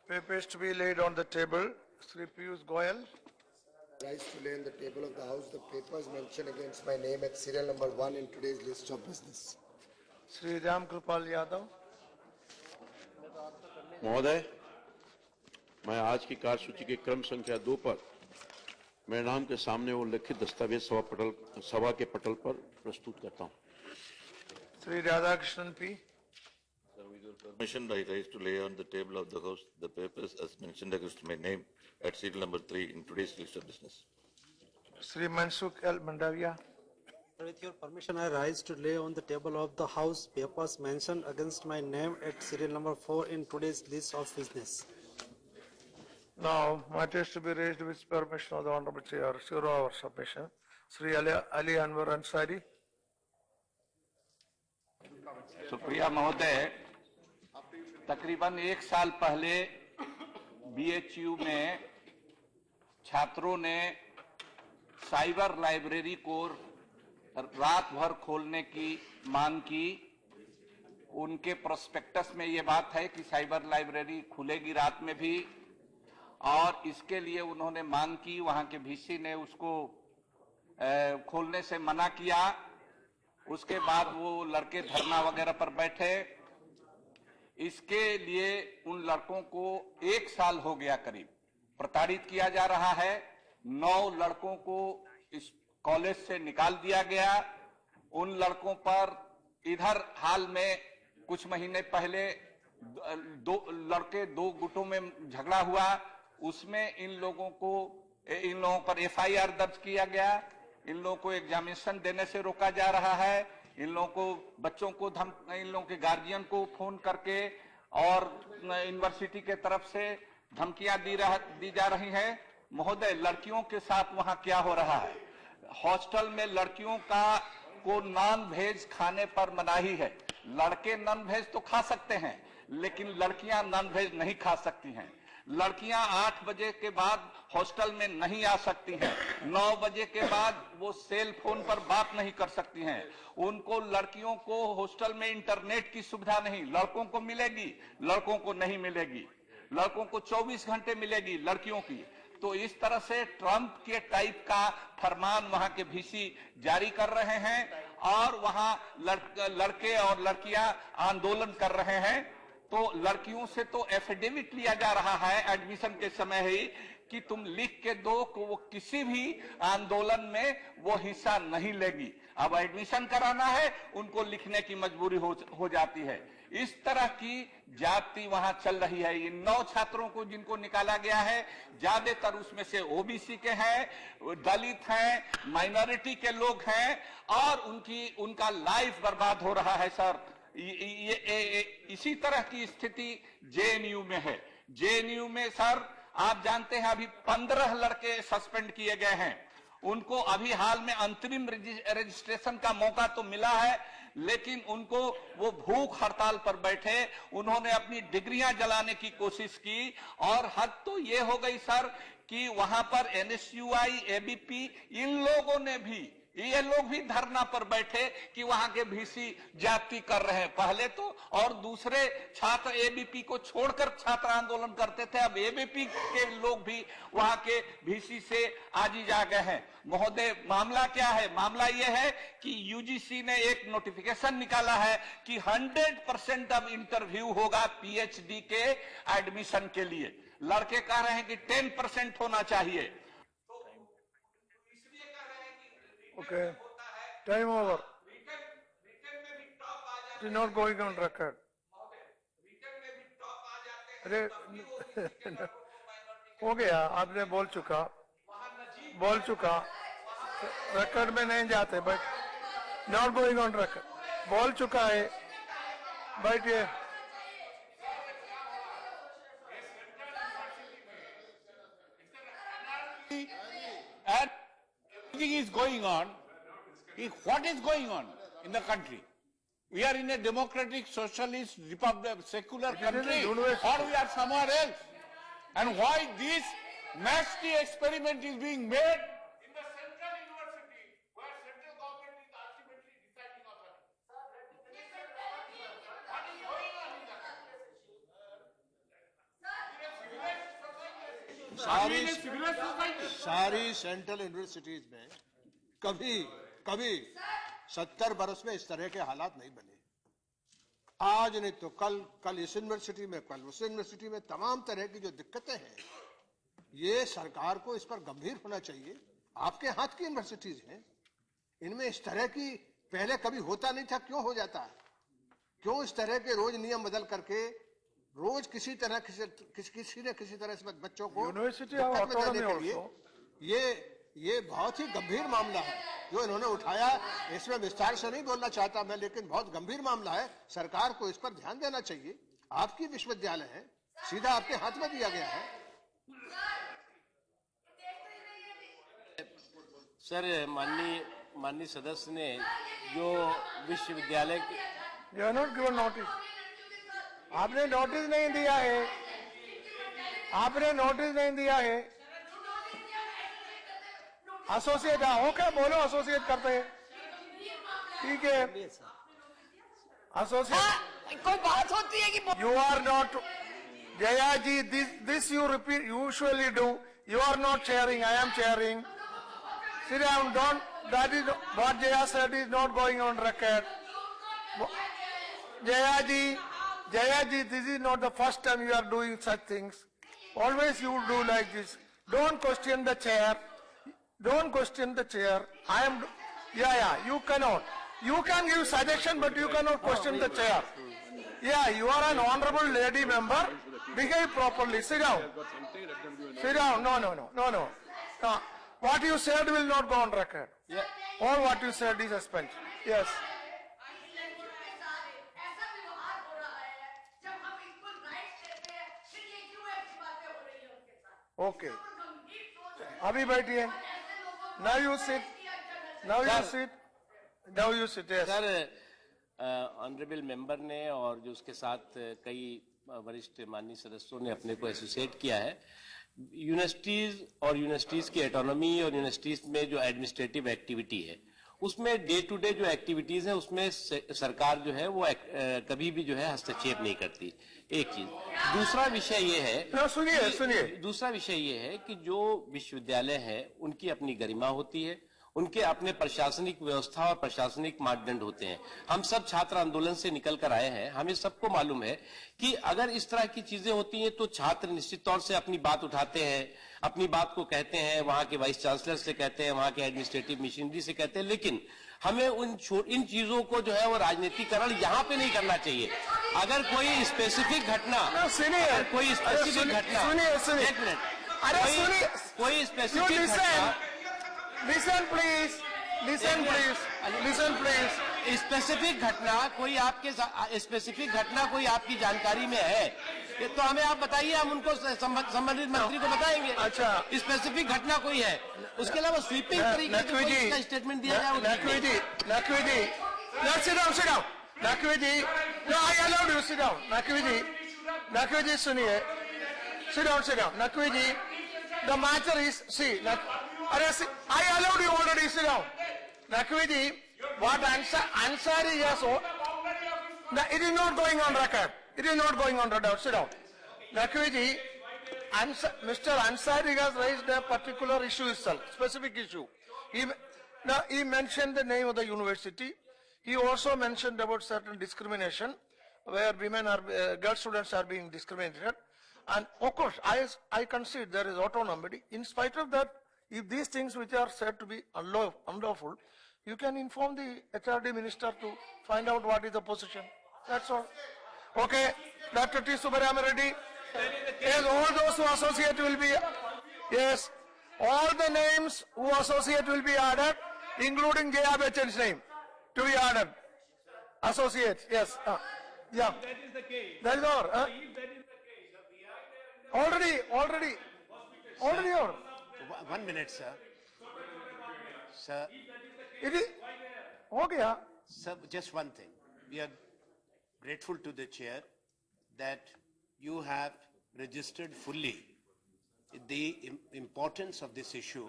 Papers to be laid on the table. Sri Piyush Goyal. Rise to lay on the table of the House the papers mentioned against my name at serial number 1 in today's list of business. Sri Ram Kripal Yadav. महोदय, मैं आज की कार्यसूची के क्रम संख्या 2 पर मेरे नाम के सामने वो लिखित दस्तावेज सभा के पटल पर प्रस्तुत करता हूं। Sri Radhakrishnan P. Sir, with your permission, I rise to lay on the table of the House the papers as mentioned against my name at serial number 3 in today's list of business. Sri Mansukh L. Mandavia. With your permission, I rise to lay on the table of the House papers mentioned against my name at serial number 4 in today's list of business. Now, matters to be raised with permission of the Honorable Chair. Zero our submission. Sri Ali Anwar Ansari. Supriya महोदय, तकरीबन 1 साल पहले BHU में छात्रों ने cyber library को रात भर खोलने की मांग की। उनके प्रोस्पेक्टस में ये बात है कि साइबर लाइब्रेरी खुलेगी रात में भी, और इसके लिए उन्होंने मांग की। वहां के वीसी ने उसको खोलने से मना किया। उसके बाद वो लड़के धरना वगैरह पर बैठे। इसके लिए उन लड़कों को 1 साल हो गया करीब प्रताड़ित किया जा रहा है। 9 लड़कों को इस कॉलेज से निकाल दिया गया। उन लड़कों पर इधर हाल में कुछ महीने पहले दो गुटों में झगड़ा हुआ, उसमें इन लोगों पर एफआईआर दर्ज किया गया। इन लोगों को एग्जामिनेशन देने से रोका जा रहा है। इन लोगों को बच्चों को इन लोगों के गार्जियन को फोन करके और यूनिवर्सिटी के तरफ से धमकियां दी जा रही हैं। महोदय, लड़कियों के साथ वहां क्या हो रहा है? हॉस्टल में लड़कियों को नॉन वेज खाने पर मनाही है। लड़के नॉन वेज तो खा सकते हैं, लेकिन लड़कियां नॉन वेज नहीं खा सकती हैं। लड़कियां 8 बजे के बाद हॉस्टल में नहीं आ सकती हैं। 9 बजे के बाद वो सेल फोन पर बात नहीं कर सकती हैं। उनको लड़कियों को हॉस्टल में इंटरनेट की सुविधा नहीं, लड़कों को मिलेगी, लड़कों को नहीं मिलेगी। लड़कों को 24 घंटे मिलेगी, लड़कियों की। तो इस तरह से ट्रंप के टाइप का फरमान वहां के वीसी जारी कर रहे हैं और वहां लड़के और लड़कियां आंदोलन कर रहे हैं। तो लड़कियों से तो एफिडेविट लिया जा रहा है एडमिशन के समय ही कि तुम लिख के दो कि वो किसी भी आंदोलन में वो हिस्सा नहीं लेगी। अब एडमिशन कराना है, उनको लिखने की मजबूरी हो जाती है। इस तरह की जाति वहां चल रही है। इन 9 छात्रों को जिनको निकाला गया है, ज्यादातर उसमें से ओबीसी के हैं, दलित हैं, माइनॉरिटी के लोग हैं, और उनका लाइफ बर्बाद हो रहा है। सर, इसी तरह की स्थिति जेएनयू में है। जेएनयू में सर, आप जानते हैं अभी 15 लड़के सस्पेंड किए गए हैं। उनको अभी हाल में अंतरिम रजिस्ट्रेशन का मौका तो मिला है, लेकिन उनको वो भूख हड़ताल पर बैठे। उन्होंने अपनी डिग्रियां जलाने की कोशिश की, और हद तो ये हो गई सर कि वहां पर एनएसयूआई, एबीपी, ये लोग भी धरना पर बैठे कि वहां के वीसी जाति कर रहे हैं। पहले तो और दूसरे छात्र एबीपी को छोड़कर छात्र आंदोलन करते थे, अब एबीपी के लोग भी वहां के वीसी से आजी जा गए हैं। महोदय, मामला क्या है? मामला यह है कि यूजीसी ने एक नोटिफिकेशन निकाला है कि 100% अब इंटरव्यू होगा पीएचडी के एडमिशन के लिए। लड़के कह रहे हैं कि 10% होना चाहिए। Okay. Time over. It is not going on record. अरे हो गया, आपने बोल चुका, रिकॉर्ड में नहीं जाते, but not going on record. बोल चुका है, बैठिए। Is going on. What is going on in the country? We are in a democratic, socialist, republic, secular country, or we are somewhere else? And why this nasty experiment is being made in the central university, where central government is ultimately deciding authority? What is going on in the country? सारी central universities में कभी 70 बरस में इस तरह के हालात नहीं बने। आज नहीं तो कल इस यूनिवर्सिटी में, कल उस यूनिवर्सिटी में तमाम तरह की जो दिक्कतें हैं, ये सरकार को इस पर गंभीर होना चाहिए। आपके हाथ की यूनिवर्सिटीज हैं, इनमें इस तरह की पहले कभी होता नहीं था, क्यों हो जाता है? क्यों इस तरह के रोज नियम बदल करके रोज किसी न किसी तरह से बच्चों को यूनिवर्सिटी दिक्कत में देने के लिए ये बहुत ही गंभीर मामला है जो इन्होंने उठाया। इसमें विस्तार से नहीं बोलना चाहता मैं, लेकिन बहुत गंभीर मामला है। सरकार को इस पर ध्यान देना चाहिए। आपकी विश्वविद्यालय है, सीधा आपके हाथ में दिया गया है। सर, माननीय सदस्य ने जो विश्वविद्यालय You are not given notice. आपने नोटिस नहीं दिया है, आपने नोटिस नहीं दिया है। एसोसिएट ओके बोलो, एसोसिएट करते हैं, ठीक है। एसोसिएट कोई बात होती है कि you are not Jaya ji, this you repeat usually do. You are not chairing, I am chairing. Sit down, don't, that is what Jaya said is not going on record. Jaya ji, this is not the first time you are doing such things. Always you do like this. Don't question the chair. Don't question the chair. I am, you cannot. You can give suggestion, but you cannot question the chair. Yeah, you are an honorable lady member. Behave properly. Sit down. Sit down. No. What you said will not go on record. Yeah. All what you said is suspended. Yes. Okay. अभी बैठिए. Now you sit. Now you sit. Yes. Sir, honourable member ने और जो उसके साथ कई वरिष्ठ माननीय सदस्यों ने अपने को एसोसिएट किया है। यूनिवर्सिटीज की ऑटोनॉमी और यूनिवर्सिटीज में जो एडमिनिस्ट्रेटिव एक्टिविटी है, उसमें डे टू डे जो एक्टिविटीज है उसमें सरकार जो है वो कभी भी जो है हस्तक्षेप नहीं करती। एक चीज। दूसरा विषय ये है, सुनिए। दूसरा विषय ये है कि जो विश्वविद्यालय है उनकी अपनी गरिमा होती है, उनके अपने प्रशासनिक व्यवस्था और प्रशासनिक मानदंड होते हैं। हम सब छात्र आंदोलन से निकल कर आए हैं, हमें सबको मालूम है कि अगर इस तरह की चीजें होती हैं तो छात्र निश्चित तौर से अपनी बात उठाते हैं, अपनी बात को कहते हैं, वहां के वाइस चांसलर से कहते हैं, वहां के एडमिनिस्ट्रेटिव मशीनरी से कहते हैं, लेकिन हमें इन चीजों को जो है वो राजनीतिकरण यहाँ पे नहीं करना चाहिए। अगर कोई स्पेसिफिक घटना, एक मिनट, कोई स्पेसिफिक घटना, Listen please. स्पेसिफिक घटना कोई आपके स्पेसिफिक घटना कोई आपकी जानकारी में है तो हमें आप बताइए, हम उनको संबंधित मंत्री को बताएंगे। अच्छा, स्पेसिफिक घटना कोई है, उसके अलावा स्वीपिंग तरीके से कोई स्टेटमेंट दिया जाए। नकवी जी, नकवी जी, no, I allowed you sit down. Naqvi जी सुनिए, sit down. Naqvi ji, the matter is, I allowed you already, sit down. Naqvi ji, what Ansari has, it is not going on record. Sit down. Naqvi ji, Mr. Ansari has raised a particular issue itself, specific issue. He mentioned the name of the university. He also mentioned about certain discrimination, where girl students are being discriminated. And of course, I concede there is autonomy. In spite of that, if these things which are said to be unlawful, you can inform the HRD minister to find out what is the position. That's all. Okay, Dr. T. Subramanian Reddy. Yes, all those who associate will be, yes, all the names who associate will be added, including Jaya Bachchan's name to be added. Associate, yes. Yeah. That is the case. That is all. Already. 1 minute, sir. Sir. It is. Okay. Sir, just one thing. We are grateful to the chair that you have registered fully the importance of this issue.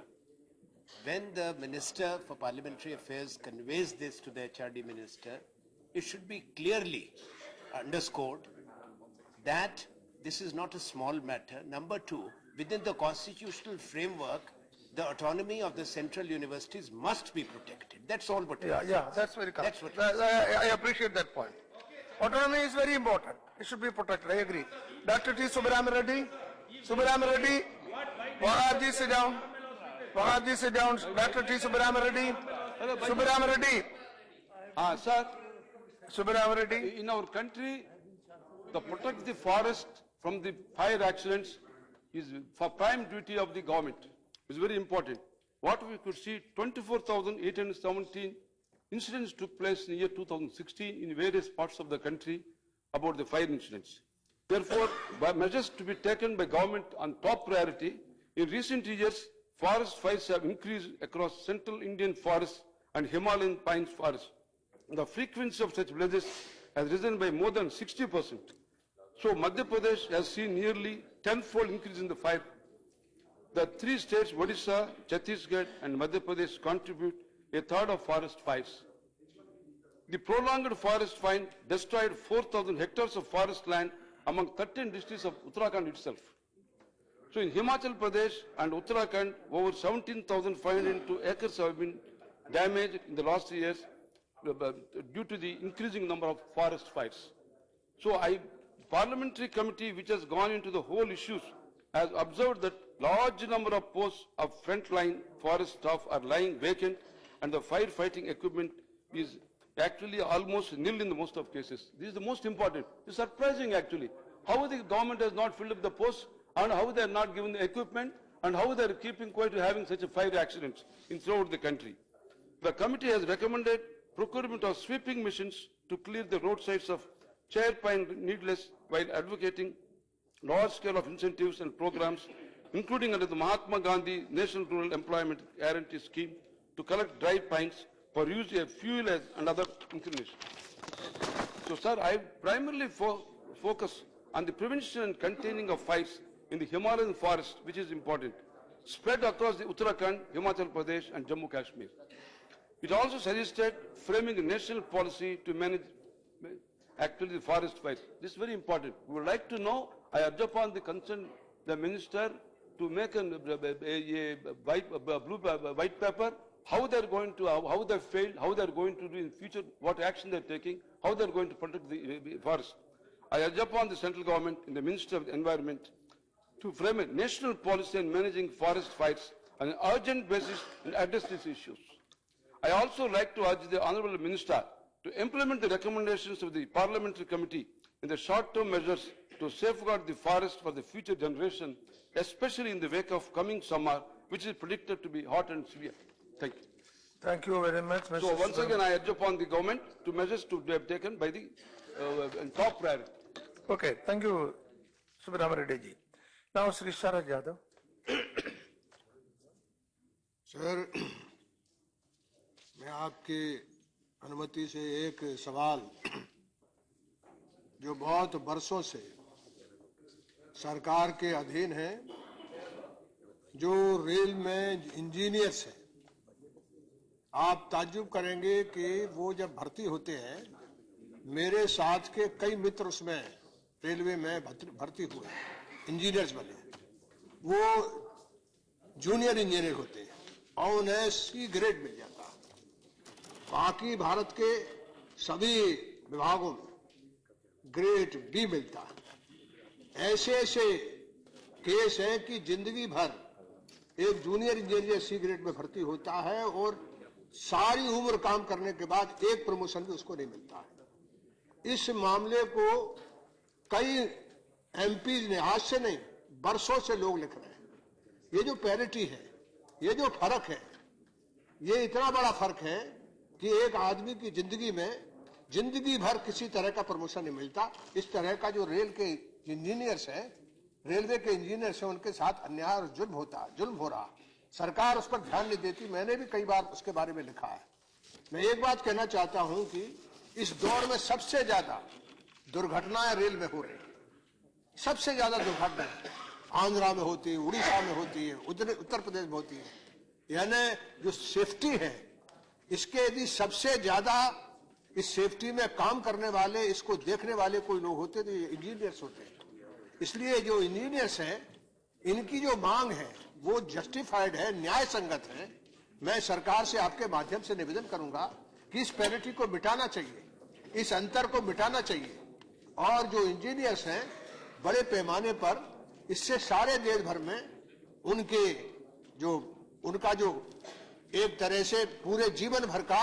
When the Minister for Parliamentary Affairs conveys this to the HRD Minister, it should be clearly underscored that this is not a small matter. Number two, within the constitutional framework, the autonomy of the central universities must be protected. That's all what it is. Yeah, that's very correct. That's what I appreciate that point. Autonomy is very important. It should be protected. I agree. Dr. T. Subramanian Reddy. Subramanian Reddy. Wahadji, sit down. Wahadji, sit down. Dr. T. Subramanian Reddy. Subramanian Reddy. Sir, Subramanian Reddy. in our country, to protect the forest from the fire accidents is for prime duty of the government. It's very important. What we could see, 24,817 incidents took place in the year 2016 in various parts of the country about the fire incidents. Therefore, by measures to be taken by government on top priority, in recent years, forest fires have increased across central Indian forests and Himalayan pine forests. The frequency of such blazes has risen by more than 60%. So Madhya Pradesh has seen nearly tenfold increase in the fire. The three states, Odisha, Chhattisgarh and Madhya Pradesh, contribute a third of forest fires. The prolonged forest fire destroyed 4,000 hectares of forest land among 13 districts of Uttarakhand itself. So in Himachal Pradesh and Uttarakhand, over 17,502 acres have been damaged in the last years due to the increasing number of forest fires. So parliamentary committee which has gone into the whole issues has observed that large number of posts of frontline forest staff are lying vacant and the firefighting equipment is actually almost nil in the most of cases. This is the most important. It's surprising actually how the government has not filled up the posts and how they are not given the equipment and how they are keeping quiet to having such a fire accidents throughout the country. The committee has recommended procurement of sweeping machines to clear the roadsides of chair pine needless while advocating large scale of incentives and programs, including under the Mahatma Gandhi National Rural Employment Guarantee Scheme to collect dry pines for use as fuel and other inclinations. So, sir, I primarily focus on the prevention and containing of fires in the Himalayan forest, which is important, spread across the Uttarakhand, Himachal Pradesh and Jammu Kashmir. It also suggested framing a national policy to manage actually the forest fires. This is very important. We would like to know, I urge upon the concerned the minister to make a white paper, how they are going to, how they failed, how they are going to do in future, what action they are taking, how they are going to protect the forest. I urge upon the central government and the Minister of the Environment to frame a national policy on managing forest fires on an urgent basis and address these issues. I also like to urge the Honourable Minister to implement the recommendations of the Parliamentary Committee in the short-term measures to safeguard the forest for the future generation, especially in the wake of coming summer, which is predicted to be hot and severe. Thank you. Thank you very much, Mr. So once again, I urge upon the government to measures to be taken by the top priority. Okay, thank you, Subramanian Reddy. Now, Sri Sharad Yadav. Sir, मैं आपकी अनुमति से एक सवाल जो बहुत बरसों से सरकार के अधीन है, जो रेल में इंजीनियर्स हैं, आप ताज्जुब करेंगे कि वो जब भर्ती होते हैं, मेरे साथ के कई मित्र उसमें रेलवे में भर्ती हुए, इंजीनियर्स बने, वो जूनियर इंजीनियर होते हैं और उन्हें सी ग्रेड मिल जाता है। बाकी भारत के सभी विभागों में ग्रेड बी मिलता है। ऐसे ऐसे केस हैं कि जिंदगी भर एक जूनियर इंजीनियर सी ग्रेड में भर्ती होता है और सारी उम्र काम करने के बाद एक प्रमोशन भी उसको नहीं मिलता है। इस मामले को कई एमपी ने, आज से नहीं बरसों से लोग लिख रहे हैं। ये जो पैरिटी है, ये जो फर्क है, ये इतना बड़ा फर्क है कि एक आदमी की जिंदगी में जिंदगी भर किसी तरह का प्रमोशन नहीं मिलता। इस तरह का जो रेल के इंजीनियर्स हैं, रेलवे के इंजीनियर्स हैं, उनके साथ अन्याय और जुल्म हो रहा। सरकार उस पर ध्यान नहीं देती। मैंने भी कई बार उसके बारे में लिखा है। मैं एक बात कहना चाहता हूं कि इस दौर में सबसे ज्यादा दुर्घटनाएं रेल में हो रही है। सबसे ज्यादा दुर्घटनाएं आंध्रा में होती है, उड़ीसा में होती है, उत्तर प्रदेश में होती है। यानी जो सेफ्टी है, इसके यदि सबसे ज्यादा इस सेफ्टी में काम करने वाले, इसको देखने वाले कोई लोग होते तो ये इंजीनियर्स होते हैं। इसलिए जो इंजीनियर्स हैं, इनकी जो मांग है वो जस्टिफाइड है, न्याय संगत है। मैं सरकार से आपके माध्यम से निवेदन करूंगा कि इस पैरिटी को मिटाना चाहिए, इस अंतर को मिटाना चाहिए, और जो इंजीनियर्स हैं बड़े पैमाने पर इससे सारे देश भर में उनका जो एक तरह से पूरे जीवन भर का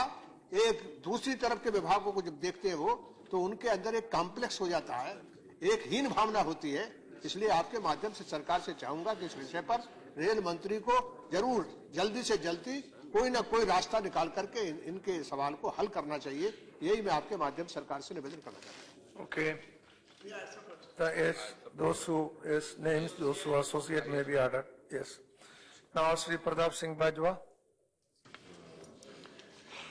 एक दूसरी तरफ के विभागों को जब देखते हैं वो, तो उनके अंदर एक कॉम्प्लेक्स हो जाता है, एक हीन भावना होती है। इसलिए आपके माध्यम से सरकार से चाहूंगा कि इस विषय पर रेल मंत्री को जरूर जल्दी से जल्दी कोई ना कोई रास्ता निकाल करके इनके सवाल को हल करना चाहिए। यही मैं आपके माध्यम से सरकार से निवेदन करना चाहता हूँ। Okay. Yes, those who is names, those who associate may be added. Yes. Now, Sri Pradap Singh Bajwa.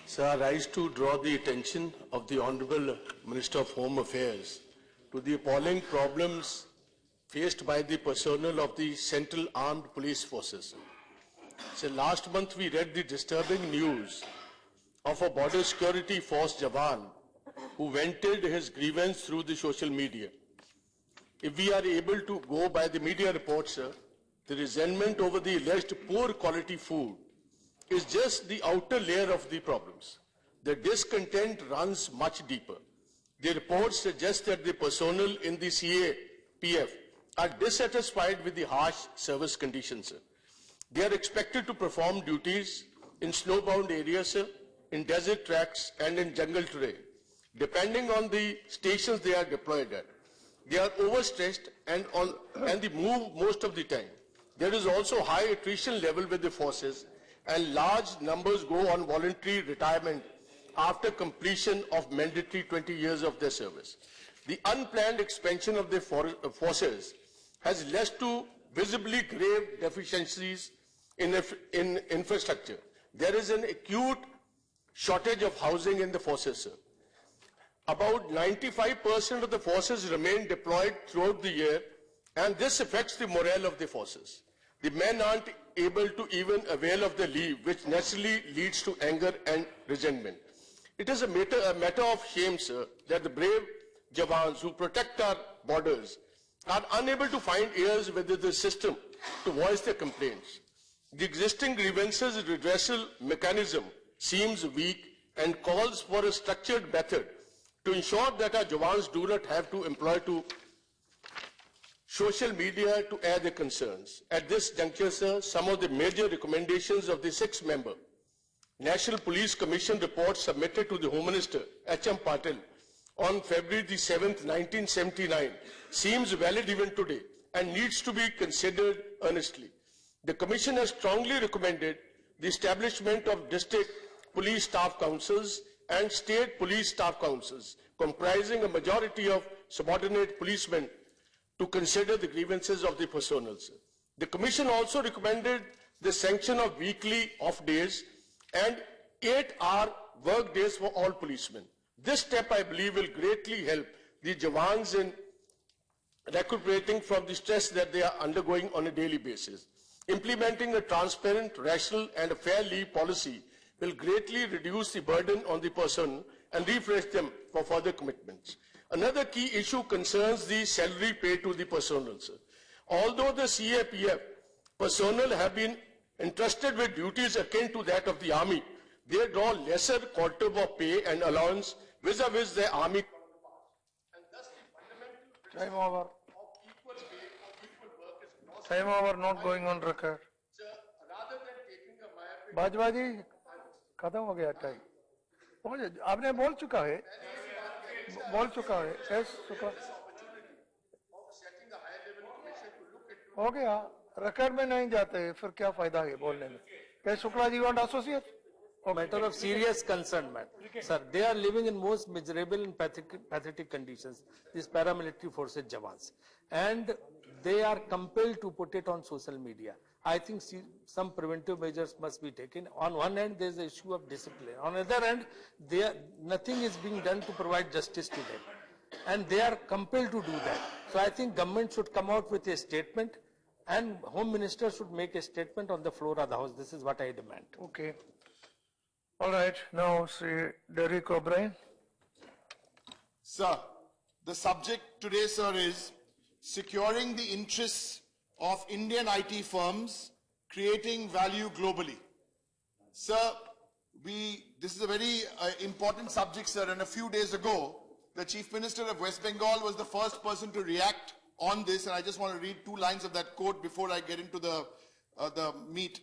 Sir, I rise to draw the attention of the Honorable Minister of Home Affairs to the appalling problems faced by the personnel of the Central Armed Police Forces. So last month we read the disturbing news of a border security force Jawan who vented his grievance through the social media. If we are able to go by the media reports, sir, the resentment over the alleged poor quality food is just the outer layer of the problems. The discontent runs much deeper. The reports suggest that the personnel in the CAPF are dissatisfied with the harsh service conditions, sir. They are expected to perform duties in snowbound areas, sir, in desert tracks and in jungle terrain, depending on the stations they are deployed at. They are overstressed and they move most of the time. There is also high attrition level with the forces, and large numbers go on voluntary retirement after completion of mandatory 20 years of their service. The unplanned expansion of the forces has led to visibly grave deficiencies in infrastructure. There is an acute shortage of housing in the forces, sir. About 95% of the forces remain deployed throughout the year, and this affects the morale of the forces. The men aren't able to even avail of the leave, which naturally leads to anger and resentment. It is a matter of shame, sir, that the brave Jawans who protect our borders are unable to find ears within the system to voice their complaints. The existing grievances redressal mechanism seems weak and calls for a structured method to ensure that our Jawans do not have to employ social media to air their concerns. At this juncture, sir, some of the major recommendations of the 6-member National Police Commission report submitted to the Home Minister, H.M. Patil, on February the 7th, 1979, seems valid even today and needs to be considered earnestly. The Commission has strongly recommended the establishment of district police staff councils and state police staff councils, comprising a majority of subordinate policemen, to consider the grievances of the personnel. The Commission also recommended the sanction of weekly off days and 8-hour work days for all policemen. This step, I believe, will greatly help the Jawans in recuperating from the stress that they are undergoing on a daily basis. Implementing a transparent, rational and a fair leave policy will greatly reduce the burden on the person and refresh them for further commitments. Another key issue concerns the salary paid to the personnel, sir. Although the CAPF personnel have been entrusted with duties akin to that of the army, they draw lesser quantum of pay and allowance vis-a-vis their army counterparts. And thus the fundamental Time over. of equal pay of equal work is lost. Time over, not going on record. Sir, rather than taking a myopic Bajwa जी खत्म हो गया time. आपने बोल चुका है, yes शुक्र हो गया। record में नहीं जाते फिर क्या फायदा है बोलने में। क्या Shukla ji want associate? Matter of serious concern, man. Sir, they are living in most miserable and pathetic conditions, these paramilitary forces Jawans. And they are compelled to put it on social media. I think some preventive measures must be taken. On one hand, there is the issue of discipline. On the other hand, nothing is being done to provide justice to them. And they are compelled to do that. So I think government should come out with a statement, and Home Minister should make a statement on the floor of the House. This is what I demand. Okay. All right. Now, Sri Derek O'Brien. Sir, the subject today, sir, is securing the interests of Indian IT firms creating value globally. Sir, this is a very important subject, sir, and a few days ago, the Chief Minister of West Bengal was the first person to react on this, and I just want to read 2 lines of that quote before I get into the meat.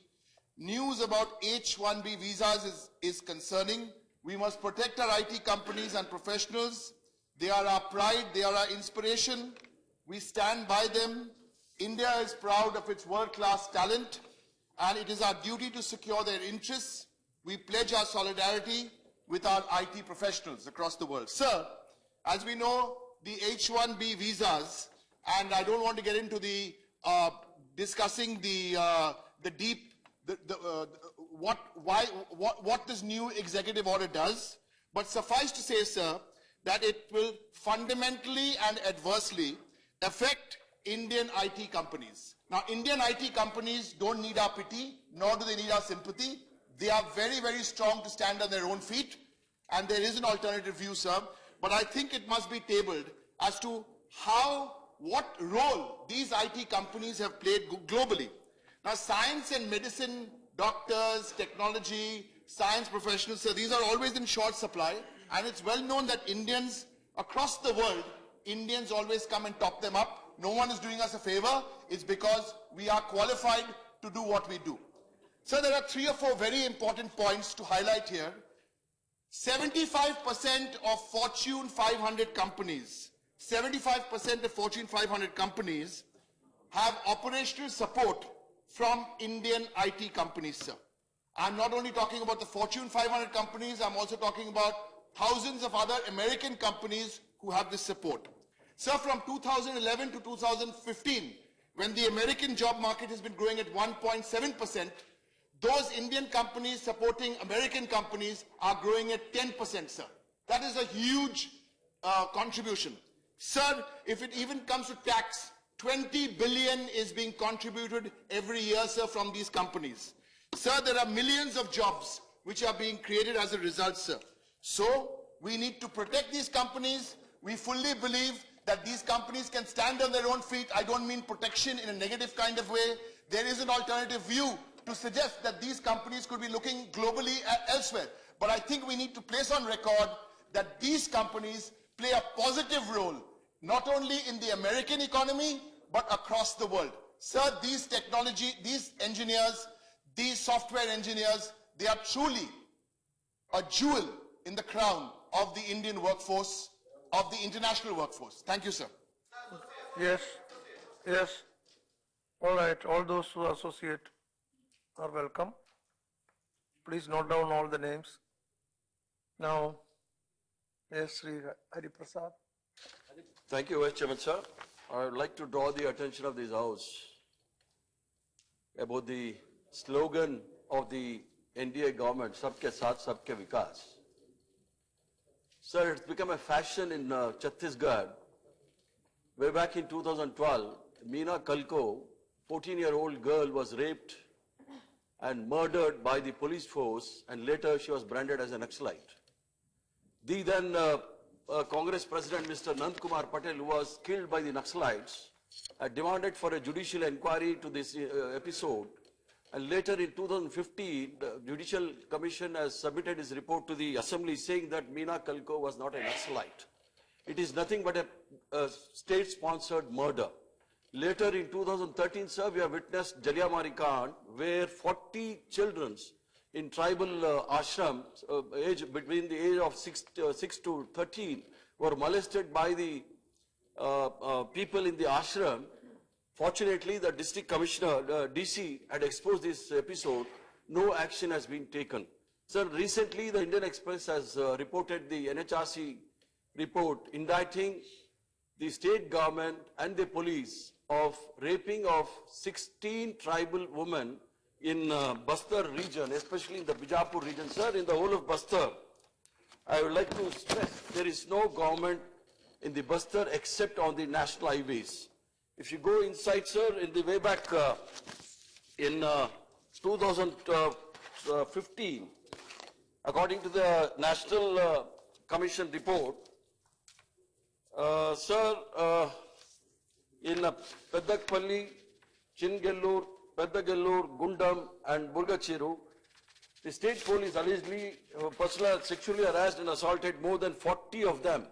News about H-1B visas is concerning. We must protect our IT companies and professionals. They are our pride, they are our inspiration. We stand by them. India is proud of its world-class talent, and it is our duty to secure their interests. We pledge our solidarity with our IT professionals across the world. Sir, as we know, the H-1B visas, and I don't want to get into the discussing what this new executive order does, but suffice to say, sir, that it will fundamentally and adversely affect Indian IT companies. Now, Indian IT companies don't need our pity, nor do they need our sympathy. They are very, very strong to stand on their own feet, and there is an alternative view, sir. But I think it must be tabled as to what role these IT companies have played globally. Now, science and medicine, doctors, technology, science professionals, sir, these are always in short supply, and it's well known that Indians across the world, Indians always come and top them up. No one is doing us a favor. It's because we are qualified to do what we do. So there are 3 or 4 very important points to highlight here. 75% of Fortune 500 companies, 75% of Fortune 500 companies have operational support from Indian IT companies, sir. I'm not only talking about the Fortune 500 companies, I'm also talking about thousands of other American companies who have this support. Sir, from 2011 to 2015, when the American job market has been growing at 1.7%, those Indian companies supporting American companies are growing at 10%, sir. That is a huge contribution. Sir, if it even comes to tax, 20 billion is being contributed every year, sir, from these companies. Sir, there are millions of jobs which are being created as a result, sir. So, we need to protect these companies. We fully believe that these companies can stand on their own feet. I don't mean protection in a negative kind of way. There is an alternative view to suggest that these companies could be looking globally elsewhere. But I think we need to place on record that these companies play a positive role, not only in the American economy, but across the world. Sir, these engineers, these software engineers, they are truly a jewel in the crown of the Indian workforce, of the international workforce. Thank you, sir. Yes, yes. All right, all those who associate are welcome. Please note down all the names. Now, yes, Sri Hari Prasad. Thank you, Vice Chairman, sir. I would like to draw the attention of this House about the slogan of the NDA government, Sabke Saath, Sabke Vikas. Sir, it's become a fashion in Chhattisgarh. Way back in 2012, Meena Kalko, 14-year-old girl, was raped and murdered by the police force, and later she was branded as an Naxalite. The then Congress President, Mr. Nand Kumar Patel, who was killed by the Naxalites, had demanded for a judicial inquiry to this episode. And later in 2015, the Judicial Commission has submitted its report to the Assembly saying that Meena Kalko was not a Naxalite. It is nothing but a state-sponsored murder. Later in 2013, sir, we have witnessed Jallianwala Kand, where 40 children in tribal ashrams, between the age of 6 to 13, were molested by the people in the ashram. Fortunately, the district commissioner, DC, had exposed this episode. No action has been taken. Sir, recently the Indian Express has reported the NHRC report indicting the state government and the police of raping of 16 tribal women in Bastar region, especially in the Bijapur region. Sir, in the whole of Bastar, I would like to stress there is no government in the Bastar except on the national highways. If you go inside, sir, in the way back in 2015, according to the National Commission report, sir, in Pedakpalli, Chingellur, Pedagellur, Gundam, and Burgachiru, the state police allegedly personally sexually harassed and assaulted more than 40 of them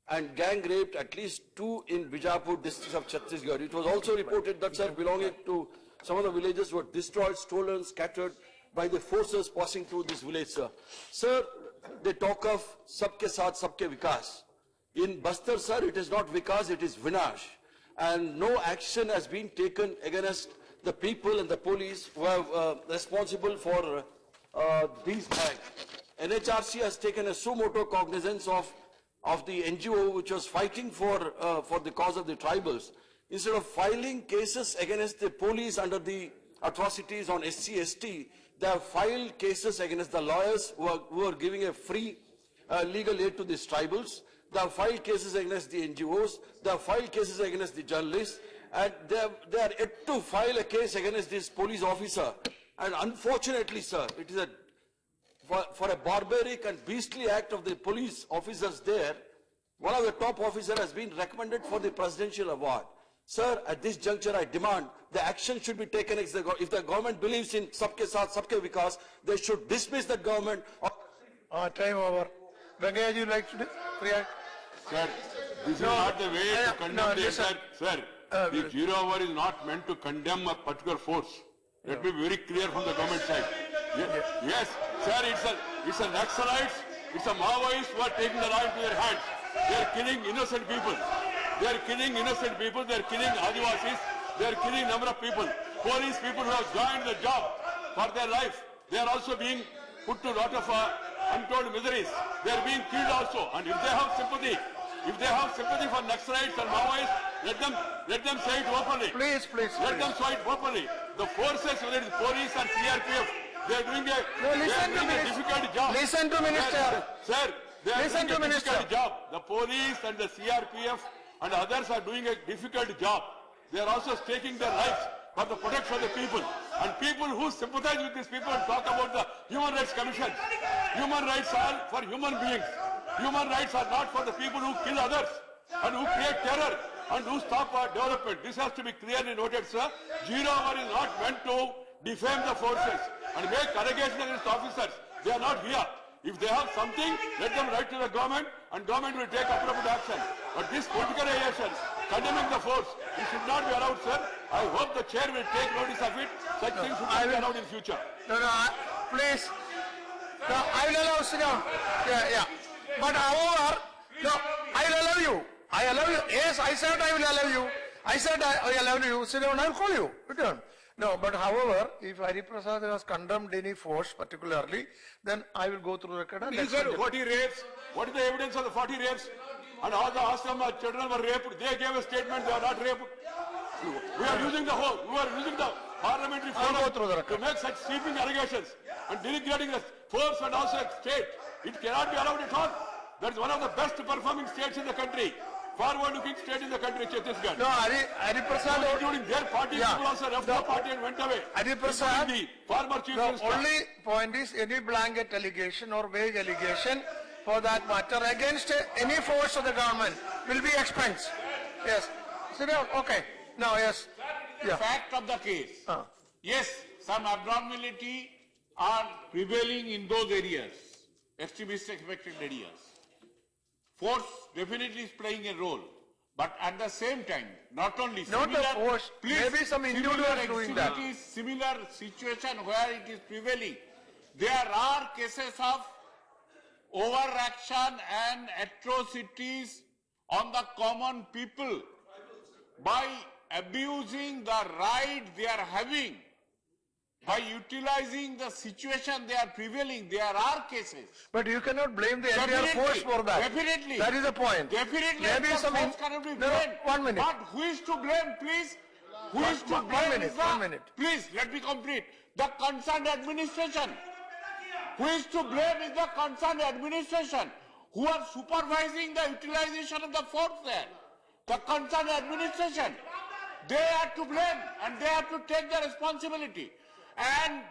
and gang raped at least 2 in Bijapur district of Chhattisgarh. It was also reported that, sir, belonging to some of the villages were destroyed, stolen, scattered by the forces passing through this village, sir. Sir, they talk of Sabke Saath, Sabke Vikas. In Bastar, sir, it is not Vikas, it is Vinash. And no action has been taken against the people and the police who are responsible for these gangs. NHRC has taken a suo motu cognizance of the NGO which was fighting for the cause of the tribals. Instead of filing cases against the police under the atrocities on SC, ST, they have filed cases against the lawyers who are giving a free legal aid to these tribals. They have filed cases against the NGOs. They have filed cases against the journalists. And they are yet to file a case against this police officer. And unfortunately, sir, it is for a barbaric and beastly act of the police officers there, one of the top officers has been recommended for the presidential award. Sir, at this juncture, I demand the action should be taken. If the government believes in Sabke Saath, Sabke Vikas, they should dismiss that government. Time over. Rangaya, you like to react? Sir, this is not the way to condemn the entire... Sir, the 0 hour is not meant to condemn a particular force. Let me be very clear from the government side. Yes, sir, it's a Naxalites, it's a Maoists who are taking the law into their hands. They are killing innocent people. They are killing innocent people, they are killing Adivasis, they are killing number of people. Police people who have joined the job for their life, they are also being put to a lot of untold miseries. They are being killed also. And if they have sympathy for Naxalites and Maoists, let them say it openly. Please. Let them say it openly. The forces, whether it is police and CRPF, they are doing a difficult job. Listen to Minister. Sir, they are doing a difficult job. The police and the CRPF and others are doing a difficult job. They are also staking their lives for the protection of the people. And people who sympathize with these people and talk about the Human Rights Commission. Human rights are for human beings. Human rights are not for the people who kill others and who create terror and who stop our development. This has to be clearly noted, sir. 0 hour is not meant to defame the forces and make allegations against officers. They are not here. If they have something, let them write to the government and government will take appropriate action. But this politicalization, condemning the force, it should not be allowed, sir. I hope the chair will take notice of it. Such things should not be allowed in future. Please. No, I will allow, sit down. Yeah. But however, no, I will allow you. Yes, I said I will allow you. I said I will allow you. Sit down, I will call you. Return. No, but however, if Hari Prasad has condemned any force particularly, then I will go through the record. Please, sir, 40 rapes. What is the evidence of the 40 rapes? And all the ashram children were raped. They gave a statement they are not raped. We are using the parliamentary forum to make such sweeping allegations and denigrating the force and also a state. It cannot be allowed at all. That is one of the best performing states in the country. Forward-looking state in the country, Chhattisgarh. No, Hari Prasad, including their party, people also left the party and went away. Hari Prasad, the former chief minister. The only point is any blanket allegation or vague allegation for that matter against any force of the government will be expensed. Yes. Sit down. Okay. Now, yes. The fact of the case. Yes, some abnormality are prevailing in those areas, extremist affected areas. Force definitely is playing a role, but at the same time, not only not similar, the force, maybe some individuals doing that. Similar situation where it is prevailing. There are cases of overaction and atrocities on the common people by abusing the right they are having, by utilizing the situation they are prevailing. There are cases. But you cannot blame the entire force for that. Definitely. That is the point. Definitely. Maybe the some force cannot be blamed. No, 1 minute. But who is to blame, please? Who is to blame? 1 minute, 1 minute. Please, let me complete. The concerned administration. Who is to blame is the concerned administration who are supervising the utilization of the force there. The concerned administration. They are to blame and they have to take the responsibility. And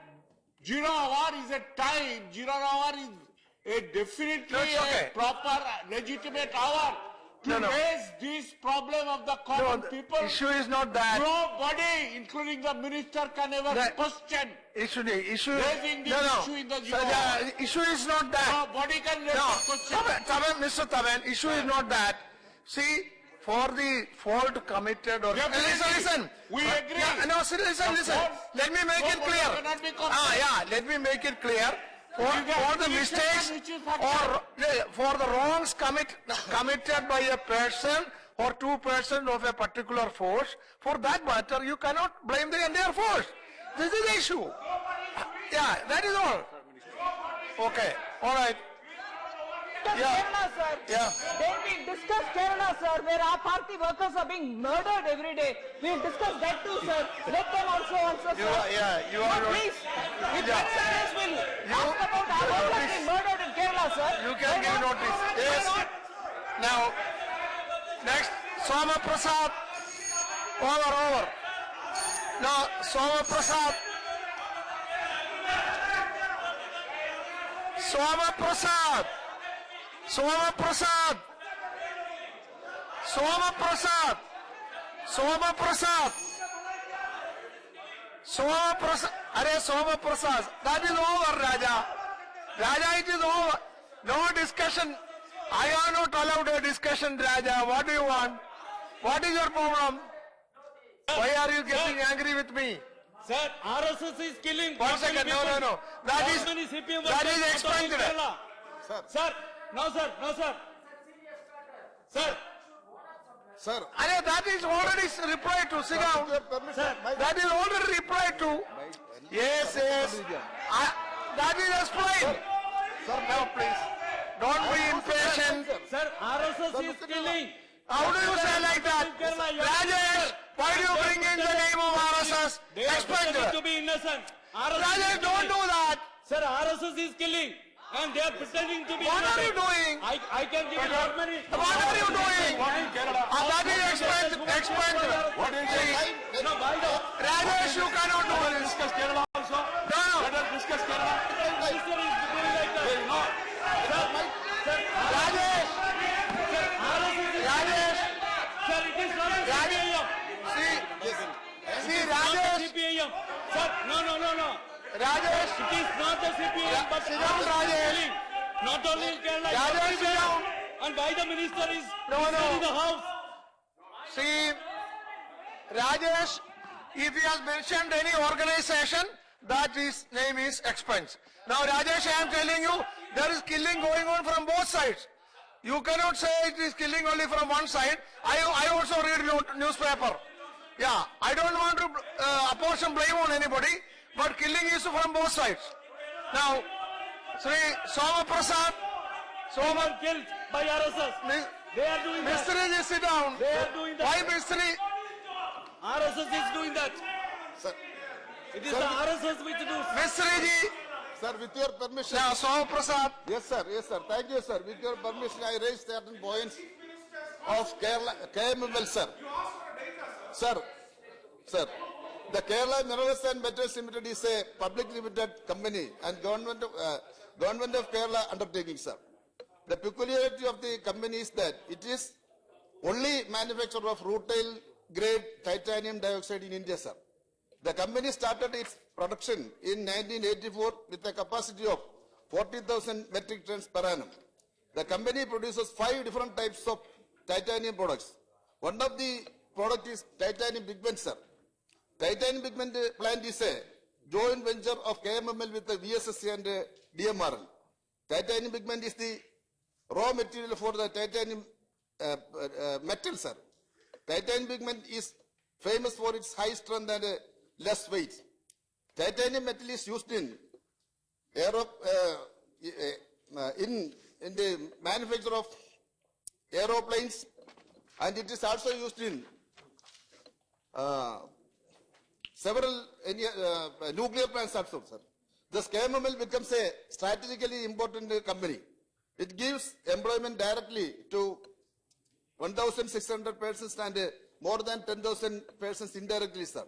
0 hour is a time, 0 hour is a definitely a proper legitimate hour to raise this problem of the common people. Issue is not that. Nobody, including the minister, can ever question Issue raising this issue in the Sir, the issue is not that. Nobody can raise No, the question. Mr. Taban, issue is not that. See, for the fault committed or... Listen. We agree. No, listen. Let me make it clear. Let me make it clear. For the mistakes or for the wrongs committed by a person or two persons of a particular force, for that matter, you cannot blame the entire force. This is the issue. Yeah, that is all. Okay, all right. Kerala, sir. Yeah. Then we discuss Kerala, sir, where our party workers are being murdered every day. We'll discuss that too, sir. Let them also answer, sir. You are... No, please. If that sentence will ask about our workers being murdered in Kerala, sir. You can give notice. Yes. Now, next, Soma Prasad. Over. Now, Soma Prasad. That is over, Raja. Raja, it is over. No discussion. I am not allowed a discussion, Raja. What do you want? What is your problem? Why are you getting angry with me? Sir, RSS is killing. 1 second, no. That is expunged. Sir, no, sir. Sir, That is already replied to. Sit down. That is already replied to. Yes. That is explained. Now, please. Don't be impatient. Sir, RSS is killing. How do you say like that? Rajesh, why do you bring in the name of RSS? They are pretending Expunged. to be innocent. Rajesh, don't do that. Sir, RSS is killing. And they are pretending to be What innocent. are you doing? I can give you how many. What are you doing? That is expunged. No, why not? Rajesh, you cannot do this. Discuss Kerala also. No. Let us discuss Kerala. Minister is doing like that. Rajesh. Rajesh. Sir, it is not a CPIM. See, Rajesh. CPIM. Sir, no. Rajesh. It is not the CPIM, but Sit down, Rajesh. killing. Not only in Kerala, Rajesh, sit down. and why the minister is No. in the house. See, Rajesh, if he has mentioned any organization, that his name is expense. Now, Rajesh, I am telling you, there is killing going on from both sides. You cannot say it is killing only from one side. I also read newspaper. Yeah, I don't want to apportion blame on anybody, but killing is from both sides. Now, Sri Soma Prasad, Someone killed by RSS. They are doing that. Mistry, just sit down. They are doing that. Why Mistry? RSS is doing that. sir, It is the RSS which does. Mistry ji. sir, with your permission. Now, Soma Prasad. Yes, sir. Thank you, sir. With your permission, I raise certain points of Kerala, KMML, sir. Sir, the Kerala Minerals and Metals Limited is a public limited company and government of Kerala undertaking, sir. The peculiarity of the company is that it is only manufacturer of rutile grade titanium dioxide in India, sir. The company started its production in 1984 with a capacity of 40,000 metric tons per annum. The company produces 5 different types of titanium products. One of the product is titanium pigment, sir. Titanium pigment plant is a joint venture of KMML with the VSSC and DMRL. Titanium pigment is the raw material for the titanium metal, sir. Titanium pigment is famous for its high strength and less weight. Titanium metal is used in the manufacture of aeroplanes, and it is also used in several nuclear plants also, sir. Thus, KMML becomes a strategically important company. It gives employment directly to 1,600 persons and more than 10,000 persons indirectly, sir.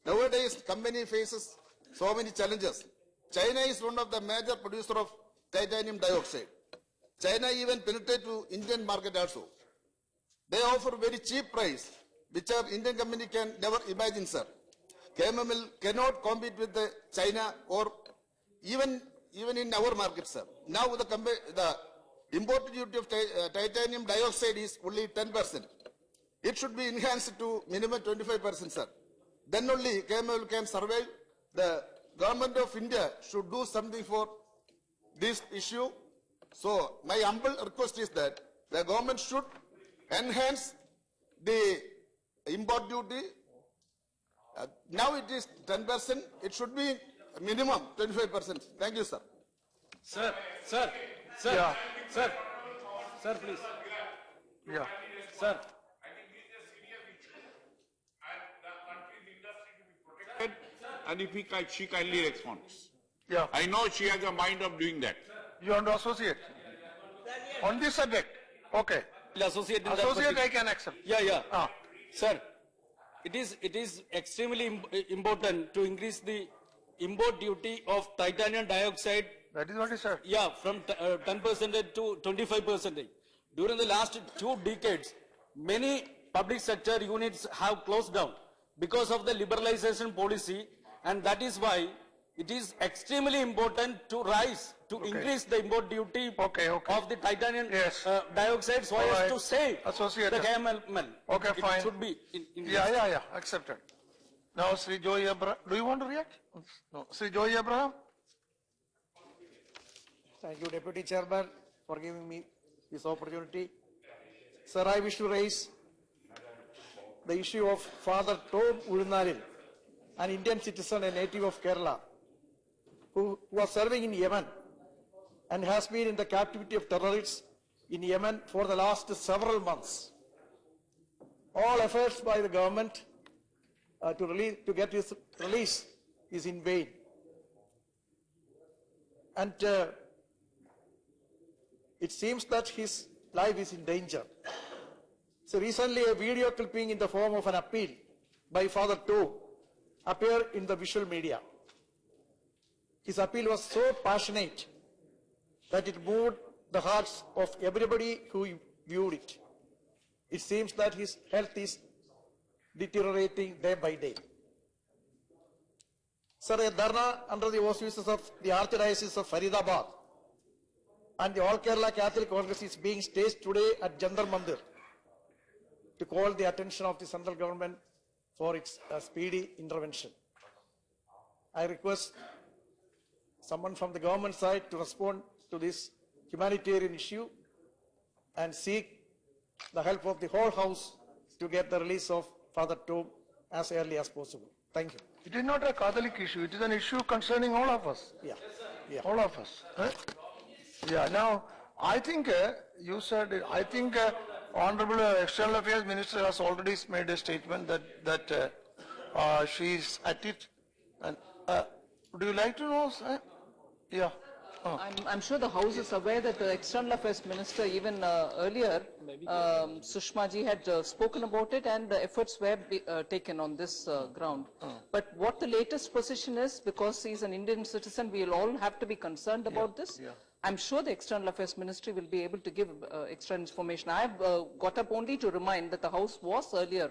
Nowadays, company faces so many challenges. China is one of the major producers of titanium dioxide. China even penetrated to Indian market also. They offer very cheap price, which our Indian company can never imagine, sir. KMML cannot compete with the China or even in our market, sir. Now the import duty of titanium dioxide is only 10%. It should be enhanced to minimum 25%, sir. Then only KMML can survive. The government of India should do something for this issue. So my humble request is that the government should enhance the import duty. Now it is 10%. It should be minimum 25%. Thank you, sir. Sir, Yeah. sir, please. Yeah. Sir. And if she kindly responds. Yeah. I know she has a mind of doing that. You want to associate? On this subject? Okay. Associate I can accept. Yeah. Ah. Sir, it is extremely important to increase the import duty of titanium dioxide. That is what he said. Yeah, from 10% to 25%. During the last 2 decades, many public sector units have closed down because of the liberalization policy, and that is why it is extremely important to increase the import duty of the titanium dioxide so as to save the KML. Okay, fine. It should be Yeah, accepted. Now, Sri Joy Abraham, do you want to react? No. Sri Joy Abraham? Thank you, Deputy Chairman, for giving me this opportunity. Sir, I wish to raise the issue of Father Tom Ulunaril, an Indian citizen and native of Kerala, who was serving in Yemen and has been in the captivity of terrorists in Yemen for the last several months. All efforts by the government to get his release is in vain. And it seems that his life is in danger. So recently a video clipping in the form of an appeal by Father Tom appeared in the visual media. His appeal was so passionate that it moved the hearts of everybody who viewed it. It seems that his health is deteriorating day by day. Sir, a dharna under the auspices of the Archdiocese of Faridabad and the All Kerala Catholic Congress is being staged today at Jantar Mandir to call the attention of the central government for its speedy intervention. I request someone from the government side to respond to this humanitarian issue and seek the help of the whole House to get the release of Father Tom as early as possible. Thank you. It is not a Catholic issue. It is an issue concerning all of us. Yeah. All of us. Yeah. Now, I think you said. I think Honorable External Affairs Minister has already made a statement that she is at it. And would you like to know? Yeah. I'm sure the House is aware that the External Affairs Minister, even earlier, Sushma ji had spoken about it, and the efforts were taken on this ground. But what the latest position is, because he's an Indian citizen, we will all have to be concerned about this. I'm sure the External Affairs Ministry will be able to give extra information. I have got up only to remind that the House was earlier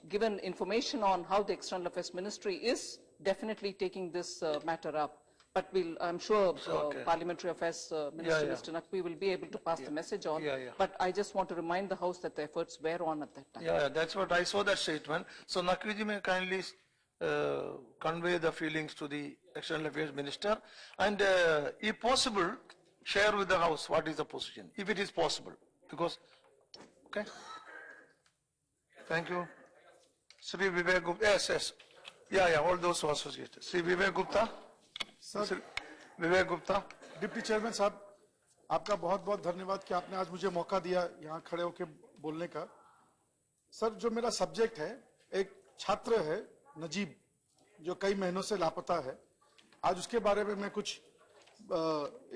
given information on how the External Affairs Ministry is definitely taking this matter up. But I'm sure Parliamentary Affairs Minister Mr. Naqvi will be able to pass the message on. But I just want to remind the House that the efforts were on at that time. Yeah, that's what I saw that statement. So Naqvi ji may kindly convey the feelings to the External Affairs Minister and if possible share with the House what is the position, if it is possible. Because, okay. Thank you. Sri Vivek Gupta. Yes. Yeah, all those who are associated. Sri Vivek Gupta. Sir, Vivek Gupta. Deputy chairman साहब, आपका बहुत बहुत धन्यवाद कि आपने आज मुझे मौका दिया यहाँ खड़े होकर बोलने का। सर, जो मेरा सब्जेक्ट है, एक छात्र है नजीब, जो कई महीनों से लापता है। आज उसके बारे में मैं कुछ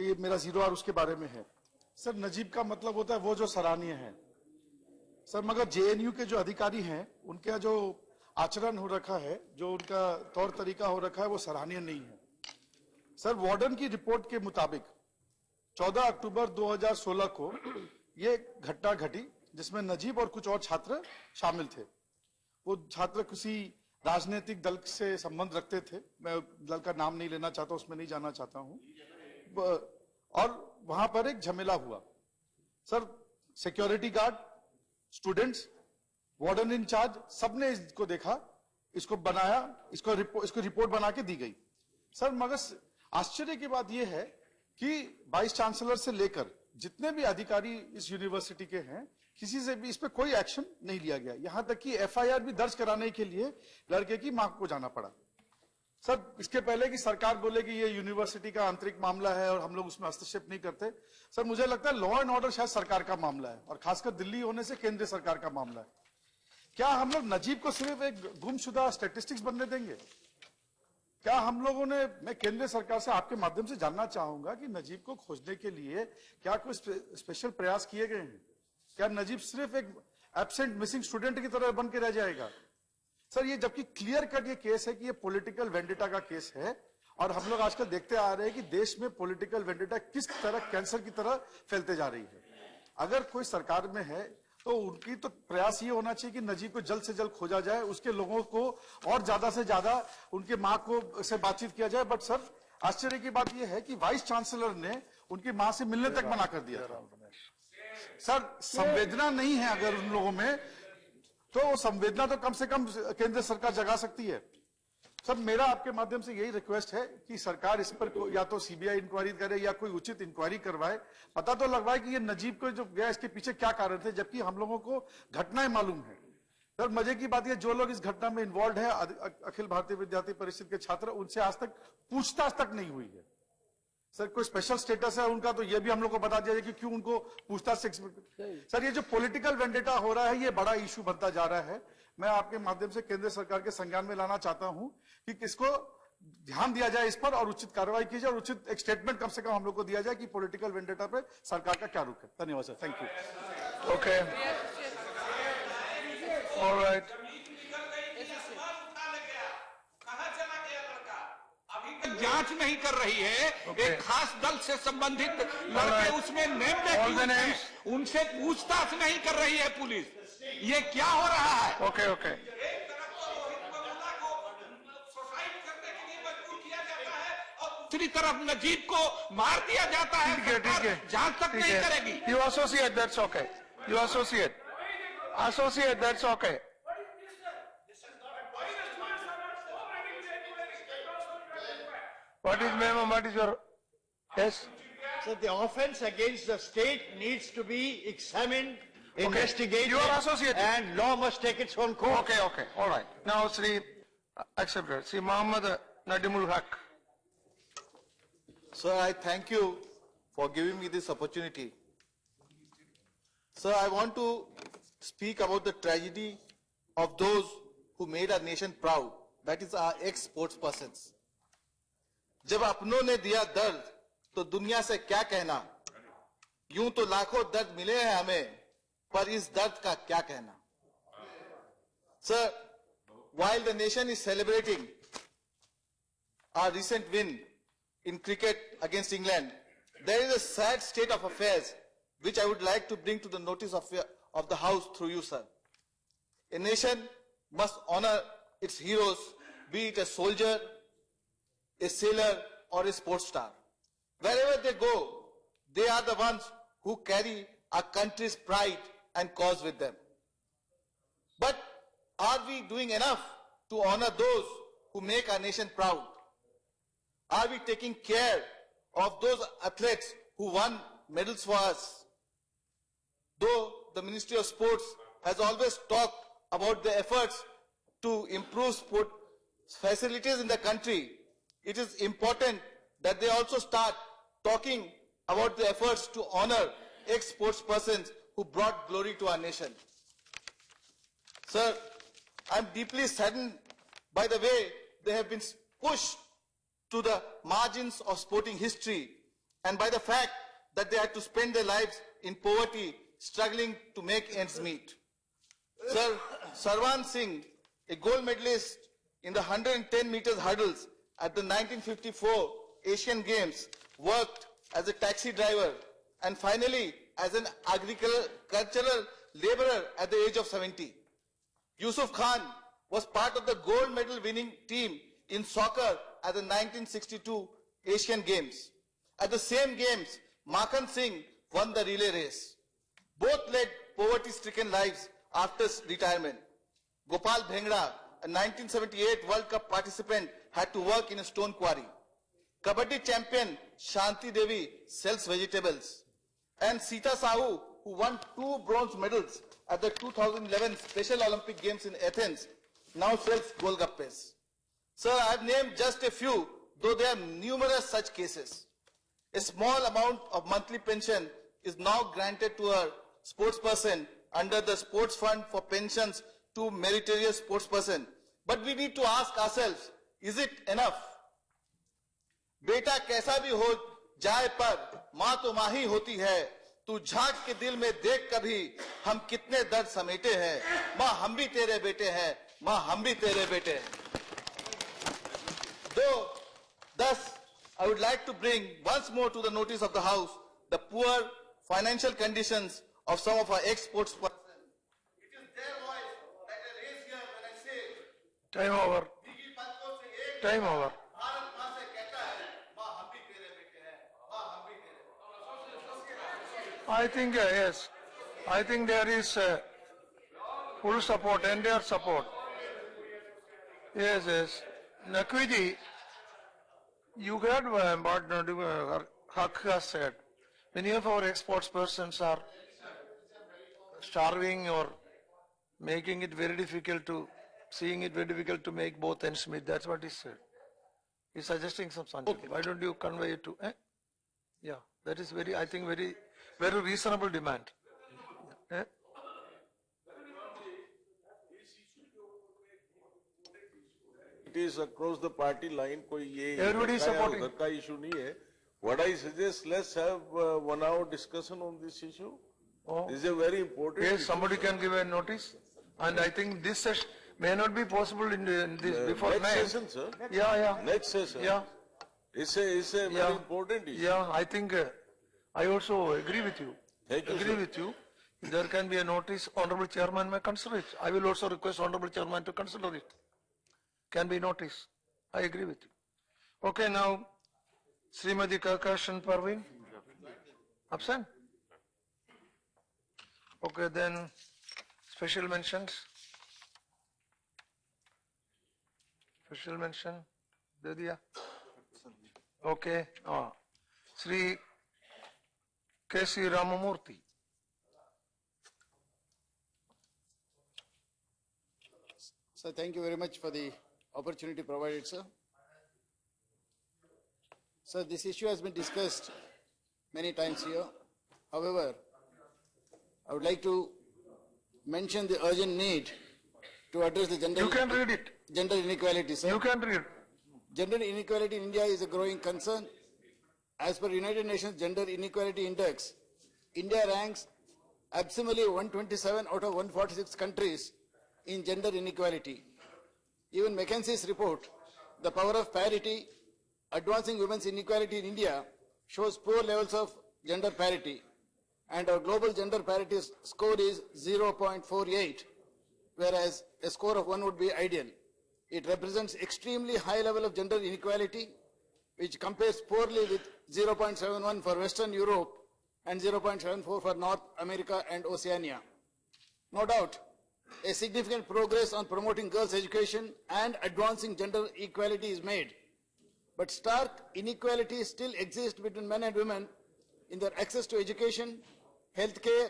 ये मेरा 0 आवर उसके बारे में है। सर, नजीब का मतलब होता है वो जो सराहनीय है। सर, मगर जेएनयू के जो अधिकारी हैं, उनका जो आचरण हो रखा है, जो उनका तौर तरीका हो रखा है, वो सराहनीय नहीं है। सर, वार्डन की रिपोर्ट के मुताबिक 14 अक्टूबर 2016 को ये घटना घटी जिसमें नजीब और कुछ और छात्र शामिल थे। वो छात्र किसी राजनीतिक दल से संबंध रखते थे, मैं दल का नाम नहीं लेना चाहता, उसमें नहीं जाना चाहता हूं, और वहां पर एक झमेला हुआ। Sir, security guard, students, warden incharge, सबने इसको देखा, इसको बनाया, इसको रिपोर्ट बना के दी गई। सर, मगर आश्चर्य की बात यह है कि वाइस चांसलर से लेकर जितने भी अधिकारी इस यूनिवर्सिटी के हैं, किसी से भी इस पे कोई एक्शन नहीं लिया गया। यहां तक कि एफआईआर भी दर्ज कराने के लिए लड़के की मां को जाना पड़ा। सर, इसके पहले कि सरकार बोले कि ये यूनिवर्सिटी का आंतरिक मामला है और हम लोग उसमें हस्तक्षेप नहीं करते, सर मुझे लगता है लॉ एंड ऑर्डर शायद सरकार का मामला है, और खासकर दिल्ली होने से केंद्रीय सरकार का मामला है। क्या हम लोग नजीब को सिर्फ एक गुमशुदा स्टैटिस्टिक्स बनने देंगे? क्या हम लोगों ने, मैं केंद्र सरकार से आपके माध्यम से जानना चाहूंगा कि नजीब को खोजने के लिए क्या कोई स्पेशल प्रयास किए गए हैं? क्या नजीब सिर्फ एक एब्सेंट मिसिंग स्टूडेंट की तरह बन के रह जाएगा? सर, ये जबकि क्लियर कट ये केस है कि ये पॉलिटिकल वेंडेटा का केस है, और हम लोग आजकल देखते आ रहे हैं कि देश में पॉलिटिकल वेंडेटा किस तरह कैंसर की तरह फैलते जा रही है। अगर कोई सरकार में है तो उनकी तो प्रयास ये होना चाहिए कि नजीब को जल्द से जल्द खोजा जाए, उसके लोगों को और ज्यादा से ज्यादा उनके मां को से बातचीत किया जाए। बट सर, आश्चर्य की बात यह है कि वाइस चांसलर ने उनकी मां से मिलने तक मना कर दिया था। सर, संवेदना नहीं है अगर उन लोगों में, तो संवेदना तो कम से कम केंद्र सरकार जगा सकती है। सर, मेरा आपके माध्यम से यही रिक्वेस्ट है कि सरकार इस पर या तो सीबीआई इंक्वायरी करे या कोई उचित इंक्वायरी करवाए, पता तो लगवाए कि ये नजीब को जो गया इसके पीछे क्या कारण थे, जबकि हम लोगों को घटनाएं मालूम है। सर, मजे की बात ये, जो लोग इस घटना में इन्वॉल्व है, अखिल भारतीय विद्यार्थी परिषद के छात्र, उनसे आज तक पूछताछ तक नहीं हुई है। सर, कोई स्पेशल स्टेटस है उनका, तो ये भी हम लोग को बता दिया जाए कि क्यों उनको पूछताछ से। सर, ये जो पॉलिटिकल वेंडेटा हो रहा है, ये बड़ा इशू बनता जा रहा है। मैं आपके माध्यम से केंद्र सरकार के संज्ञान में लाना चाहता हूं कि किसको ध्यान दिया जाए इस पर, और उचित कार्रवाई की जाए, और उचित एक स्टेटमेंट कम से कम हम लोग को दिया जाए कि पॉलिटिकल वेंडेटा पे सरकार का क्या रुख है। धन्यवाद sir, thank you. Okay, alright. जांच नहीं कर रही है, एक खास दल से संबंधित लड़के उसमें नेम है, उनसे पूछताछ नहीं कर रही है पुलिस। ये क्या हो रहा है? ओके ओके, एक तरफ तो सुसाइड करने के लिए मजबूर किया जाता है और दूसरी तरफ नजीब को मार दिया जाता है। ठीक है, जांच तक नहीं करेगी। You associate, that's okay, you associate, that's okay. What is, ma'am, what is your, yes? So the offense against the state needs to be examined, investigated. You are associated. And law must take its own course. Okay, okay, all right. Now, Sri, accepted. Sri Muhammad Nadimul Haq. Sir, I thank you for giving me this opportunity. Sir, I want to speak about the tragedy of those who made our nation proud. That is our ex-sports persons. जब अपनों ने दिया दर्द तो दुनिया से क्या कहना, यूं तो लाखों दर्द मिले हैं हमें, पर इस दर्द का क्या कहना। Sir, while the nation is celebrating our recent win in cricket against England, there is a sad state of affairs which I would like to bring to the notice of the House through you, sir. A nation must honor its heroes, be it a soldier, a sailor, or a sports star. Wherever they go, they are the ones who carry our country's pride and cause with them. But are we doing enough to honor those who make our nation proud? Are we taking care of those athletes who won medals for us? Though the Ministry of Sports has always talked about the efforts to improve sport facilities in the country, it is important that they also start talking about the efforts to honor ex-sports persons who brought glory to our nation. Sir, I am deeply saddened by the way they have been pushed to the margins of sporting history and by the fact that they had to spend their lives in poverty, struggling to make ends meet. Sir, Sarwan Singh, a gold medalist in the 110 meters hurdles at the 1954 Asian Games, worked as a taxi driver and finally as an agricultural laborer at the age of 70. Yusuf Khan was part of the gold medal winning team in soccer at the 1962 Asian Games. At the same games, Makhan Singh won the relay race. Both led poverty-stricken lives after retirement. Gopal Bhengra, a 1978 World Cup participant, had to work in a stone quarry. Kabaddi champion Shanti Devi sells vegetables. And Sita Sahu, who won 2 bronze medals at the 2011 Special Olympic Games in Athens, now sells golgappes. Sir, I have named just a few, though there are numerous such cases. A small amount of monthly pension is now granted to a sportsperson under the Sports Fund for Pensions to meritorious sportsperson. But we need to ask ourselves, is it enough? बेटा कैसा भी हो जाए पर माँ तो माँ ही होती है, तू झांक के दिल में देख कभी हम कितने दर्द समेटे हैं, माँ हम भी तेरे बेटे हैं, माँ हम भी तेरे बेटे हैं. Thus, I would like to bring once more to the notice of the House the poor financial conditions of some of our ex-sports persons. It is their voice that I raise here when I say, Time over. Time over. Bharat माँ से कहता है, माँ हम भी तेरे बेटे हैं, माँ हम भी तेरे बेटे हैं. I think, yes. I think there is full support, entire support. Yes, yes. Naqvi, you heard what Haq has said. Many of our exports persons are starving or making it very difficult to, seeing it very difficult to make both ends meet. That's what he said. He's suggesting some something. Why don't you convey it to, Yeah, that is very, I think very reasonable demand. It is across the party line. कोई ये Everybody is supporting. उधर का issue नहीं है. What I suggest, let's have 1 hour discussion on this issue. Oh. This is a very important Yes, issue. somebody can give a notice. And I think this session may not be possible in this before Next May. session, sir. Yeah. Next session. Yeah. It's a very important issue. Yeah, I think I also agree with you. Thank you, Agree sir. with you. There can be a notice, Honorable Chairman may consider it. I will also request Honorable Chairman to consider it. Can be notice. I agree with you. Okay, now, Srimati Kakashan Parveen? Absent? Okay, then, special mentions? Special mention? De diya? Okay, Sri K.C. Ramamurthy. Sir, thank you very much for the opportunity provided, sir. Sir, this issue has been discussed many times here. However, I would like to mention the urgent need to address the gender... You can read it. Gender inequality, sir. You can read. Gender inequality in India is a growing concern. As per United Nations Gender Inequality Index, India ranks abysmally 127 out of 146 countries in gender inequality. Even McKinsey's report, The Power of Parity, Advancing Women's Inequality in India, shows poor levels of gender parity. And our global gender parity score is 0.48, whereas a score of 1 would be ideal. It represents extremely high level of gender inequality, which compares poorly with 0.71 for Western Europe and 0.74 for North America and Oceania. No doubt, a significant progress on promoting girls' education and advancing gender equality is made. But stark inequalities still exist between men and women in their access to education, healthcare,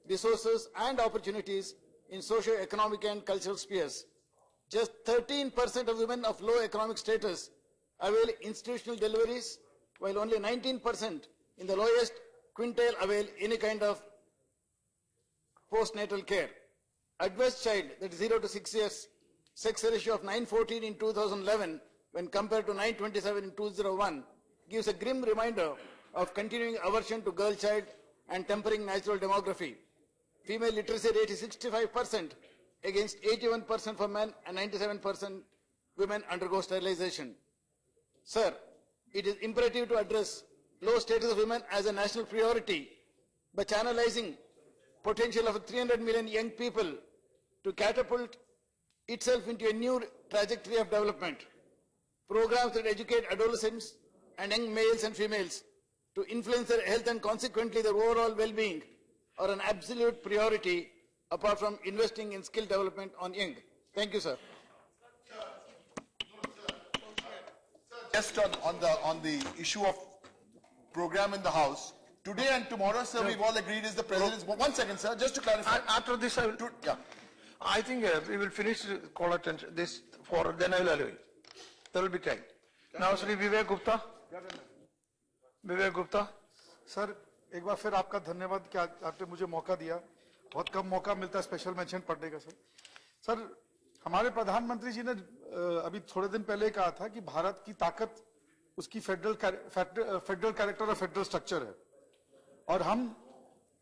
resources and opportunities in socio-economic and cultural spheres. Just 13% of women of low economic status avail institutional deliveries, while only 19% in the lowest quintile avail any kind of postnatal care. Adverse child, that is 0 to 6 years, sex ratio of 914 in 2011 when compared to 927 in 2001 gives a grim reminder of continuing aversion to girl child and tempering natural demography. Female literacy rate is 65% against 81% for men and 97% women undergo sterilization. Sir, it is imperative to address low status of women as a national priority by channelizing potential of 300 million young people to catapult itself into a new trajectory of development. Programs that educate adolescents and young males and females to influence their health and consequently their overall well-being are an absolute priority apart from investing in skill development on young. Thank you, sir. Just on the issue of program in the House, today and tomorrow, sir, we've all agreed is the President's... One second, sir, just to clarify. After this, I will... Yeah. I think we will finish call attention, this for, then I will allow you. There will be time. Now, Sri Vivek Gupta. Vivek Gupta. Sir एक बार फिर आपका धन्यवाद कि आपने मुझे मौका दिया। बहुत कम मौका मिलता है स्पेशल मेंशन पढ़ने का सर। सर हमारे प्रधानमंत्री जी ने अभी थोड़े दिन पहले कहा था कि भारत की ताकत उसकी फेडरल कैरेक्टर और फेडरल स्ट्रक्चर है और हम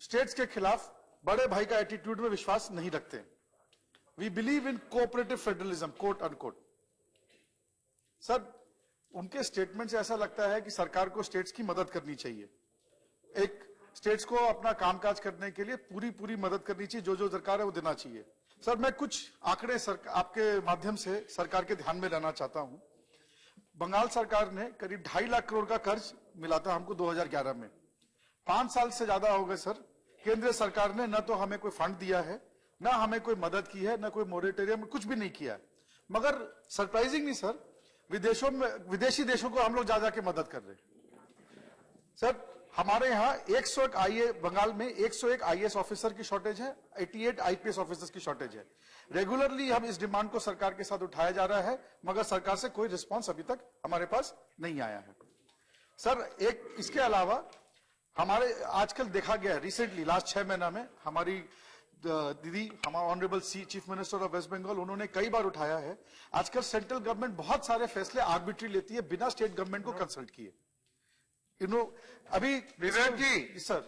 स्टेट्स के खिलाफ बड़े भाई का एटीट्यूड में विश्वास नहीं रखते। We believe in cooperative federalism, quote unquote. Sir उनके स्टेटमेंट से ऐसा लगता है कि सरकार को स्टेट्स की मदद करनी चाहिए। एक स्टेट्स को अपना कामकाज करने के लिए पूरी मदद करनी चाहिए, जो दरकार है वो देना चाहिए। सर मैं कुछ आंकड़े आपके माध्यम से सरकार के ध्यान में लाना चाहता हूं। बंगाल सरकार ने करीब 2.5 लाख करोड़ का कर्ज मिला था हमको 2011 में। 5 साल से ज्यादा हो गए सर, केंद्र सरकार ने न तो हमें कोई फंड दिया है, न हमें कोई मदद की है, न कोई मोरेटोरियम, कुछ भी नहीं किया है। मगर सरप्राइजिंगली सर विदेशी देशों को हम लोग जा के मदद कर रहे हैं। सर हमारे यहाँ 101 बंगाल में 101 IAS ऑफिसर की शॉर्टेज है, 88 IPS ऑफिसर्स की शॉर्टेज है। रेगुलरली हम इस डिमांड को सरकार के साथ उठाया जा रहा है, मगर सरकार से कोई रिस्पांस अभी तक हमारे पास नहीं आया है। सर एक इसके अलावा हमारे आजकल देखा गया रिसेंटली लास्ट 6 महीना में हमारी दीदी हमारा honourable chief minister of West Bengal, उन्होंने कई बार उठाया है। आजकल सेंट्रल गवर्नमेंट बहुत सारे फैसले आर्बिट्री लेती है बिना स्टेट गवर्नमेंट को कंसल्ट किए। अभी विवेक जी, sir,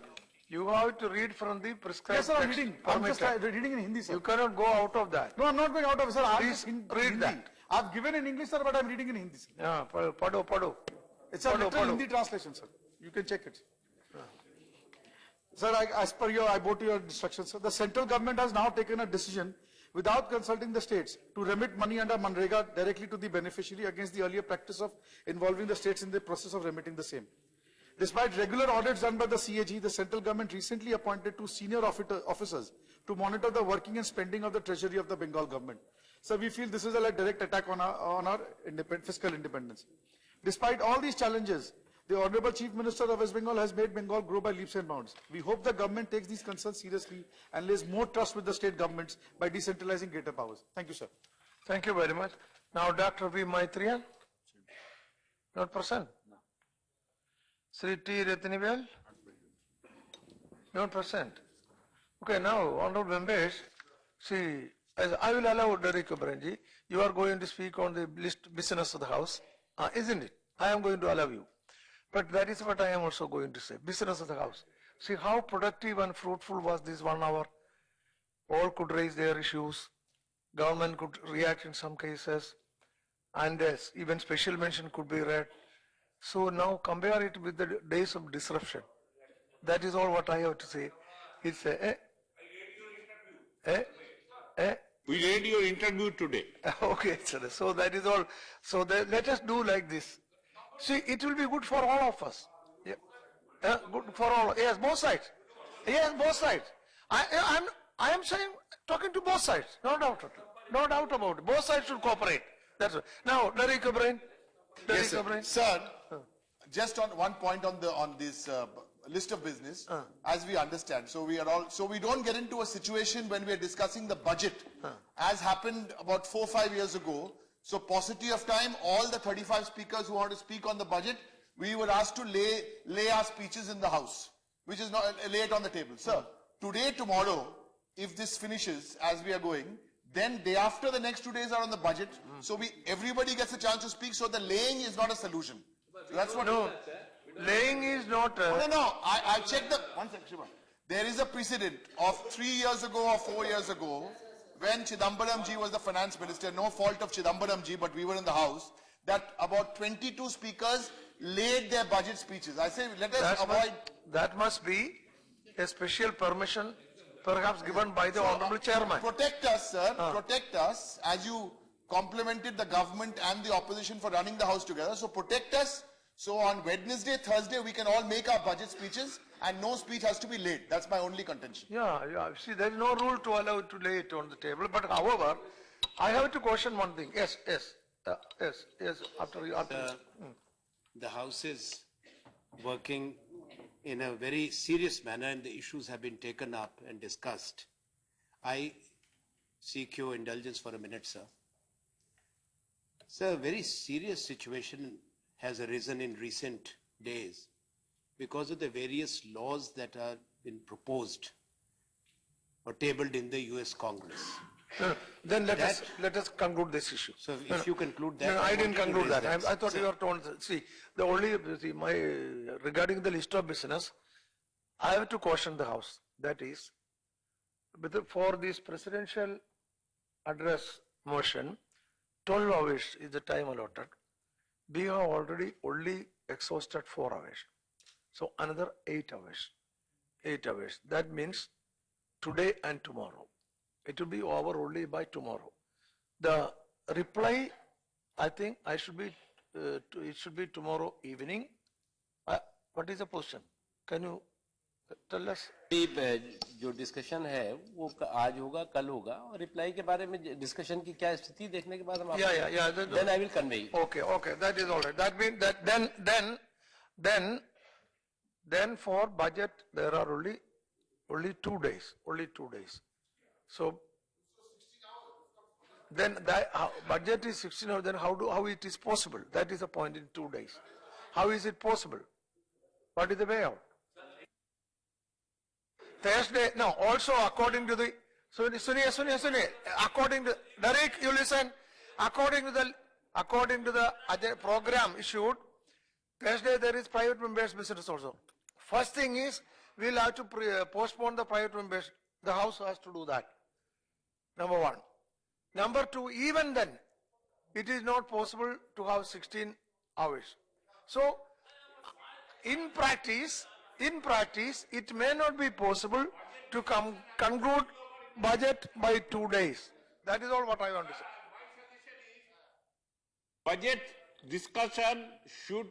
you have to read from the prescribed. Yes, sir, I'm reading. I'm just reading in Hindi, sir. You cannot go out of that. No, I'm not going out of it, sir. Please read that. I've given in English, sir, but I'm reading in Hindi, sir. Yeah, pado. It's a literal Hindi translation, sir. You can check it. Sir, as per I bow to your instructions, sir. The central government has now taken a decision without consulting the states to remit money under Manrega directly to the beneficiary against the earlier practice of involving the states in the process of remitting the same. Despite regular audits done by the CAG, the central government recently appointed 2 senior officers to monitor the working and spending of the treasury of the Bengal government. So we feel this is a direct attack on our fiscal independence. Despite all these challenges, the Honorable Chief Minister of West Bengal has made Bengal grow by leaps and bounds. We hope the government takes these concerns seriously and lays more trust with the state governments by decentralizing greater powers. Thank you, sir. Thank you very much. Now, Dr. V. Maitriyan. Not present. Sri T. Ratinivel. Not present. Okay, now, Honorable members, see, as I will allow Derek Obrenji, you are going to speak on the list business of the House, isn't it? I am going to allow you. But that is what I am also going to say, business of the House. See how productive and fruitful was this 1 hour. All could raise their issues. Government could react in some cases. And even special mention could be read. So now compare it with the days of disruption. That is all what I have to say. It's We read your interview today. Okay, sir. So that is all. So let us do like this. See, it will be good for all of us. Yeah. Good for all. Yes, both sides. Yes, both sides. I am saying, talking to both sides. No doubt. No doubt about it. Both sides should cooperate. That's it. Now, Derek O'Brien. Yes, sir. Sir, just on one point on this list of business, as we understand, so we don't get into a situation when we are discussing the budget, as happened about 4 or 5 years ago. So paucity of time, all the 35 speakers who want to speak on the budget, we were asked to lay our speeches in the House, which is not lay it on the table. Sir, today, tomorrow, if this finishes as we are going, then day after the next 2 days are on the budget. So everybody gets a chance to speak. So the laying is not a solution. So that's what. No, laying is not. No. I checked the. One second, Shiva. There is a precedent of 3 years ago or 4 years ago, when Chidambaram ji was the finance minister, no fault of Chidambaram ji, but we were in the House, that about 22 speakers laid their budget speeches. I say, let us avoid. That must be a special permission perhaps given by the Honorable Chairman. Protect us, sir. Protect us as you complimented the government and the opposition for running the House together. So protect us. So on Wednesday, Thursday, we can all make our budget speeches and no speech has to be laid. That's my only contention. Yeah, see, there is no rule to allow to lay it on the table, but however, I have to question one thing. Yes, after you. The House is working in a very serious manner and the issues have been taken up and discussed. I seek your indulgence for a minute, sir. Sir, a very serious situation has arisen in recent days because of the various laws that have been proposed or tabled in the US Congress. Then let us conclude this issue. So if you conclude that. No, I didn't conclude that. I thought Sir. you were told, see, the only, regarding the list of business, I have to caution the House. That is, for this presidential address motion, 12 hours is the time allotted. We have already only exhausted 4 hours. So another 8 hours. 8 hours. That means today and tomorrow. It will be over only by tomorrow. The reply, I think it should be tomorrow evening. What is the position? Can you tell us? जो discussion है वो आज होगा कल होगा और reply के बारे में डिस्कशन की क्या स्थिति देखने के बाद हम then I will convey. Okay, that is all right. That means that then for budget there are only 2 days. So then budget is 16 hours. Then how it is possible? That is the point in 2 days. How is it possible? What is the way out? Thursday, no, also according to the, Suniya, according to, Derek, you listen, according to the program issued, Thursday there is private members business also. First thing is, we'll have to postpone the private members. The House has to do that. Number one. Number two, even then, it is not possible to have 16 hours. So, in practice, it may not be possible to conclude budget by 2 days. That is all what I want to say. Budget discussion should,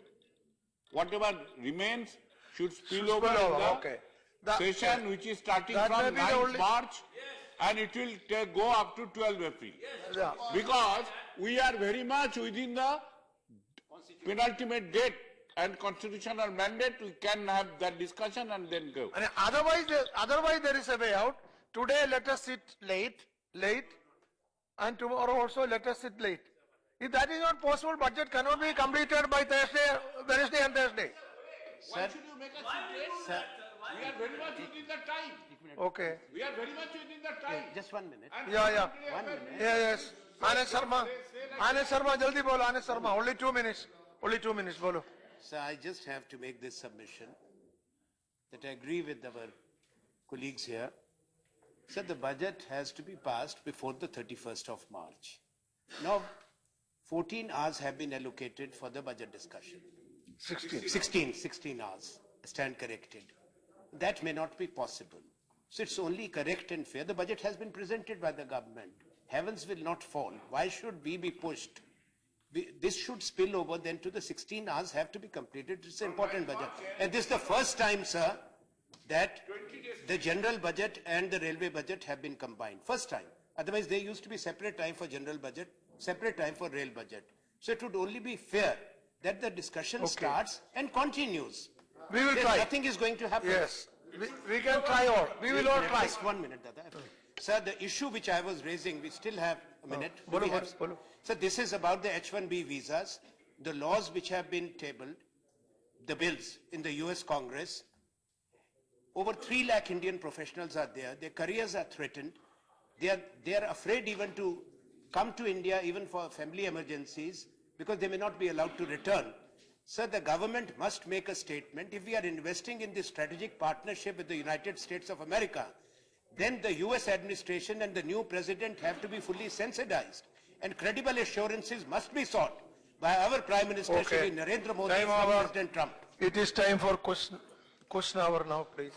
whatever remains, should spill over in the session which is starting from 9th March and it will go up to 12 April. Yeah. Because we are very much within the penultimate date and constitutional mandate, we can have that discussion and then go. And otherwise there is a way out. Today let us sit late, and tomorrow also let us sit late. If that is not possible, budget cannot be completed by Wednesday and Thursday. Why should you make us sit late? Sir. We are very much within the time. Okay. We are very much within the time. Just 1 minute. Yeah. 1 minute. Yes. Anand Sharma, jaldi bolo, Anand Sharma. Only 2 minutes. Bolo. So I just have to make this submission that I agree with our colleagues here. So the budget has to be passed before the 31st of March. Now, 14 hours have been allocated for the budget discussion. 16 hours. Stand corrected. That may not be possible. So it's only correct and fair. The budget has been presented by the government. Heavens will not fall. Why should we be pushed? This should spill over then to the 16 hours have to be completed. It's an important budget. And this is the first time, sir, that the general budget and the railway budget have been combined. First time. Otherwise, there used to be separate time for general budget, separate time for rail budget. So it would only be fair that the discussion starts and continues. We will try. Nothing is going to happen. Yes. We can try all. We will all try. Just 1 minute, Dada. Sir, the issue which I was raising, we still have a minute. Bolo. So this is about the H-1B visas, the laws which have been tabled, the bills in the US Congress. Over 3 lakh Indian professionals are there. Their careers are threatened. They are afraid even to come to India even for family emergencies because they may not be allowed to return. Sir, the government must make a statement. If we are investing in this strategic partnership with the United States of America, then the US administration and the new president have to be fully sensitized. And credible assurances must be sought by our Prime Minister, Shri Narendra Modi, and President Trump. It is time for question hour now, please.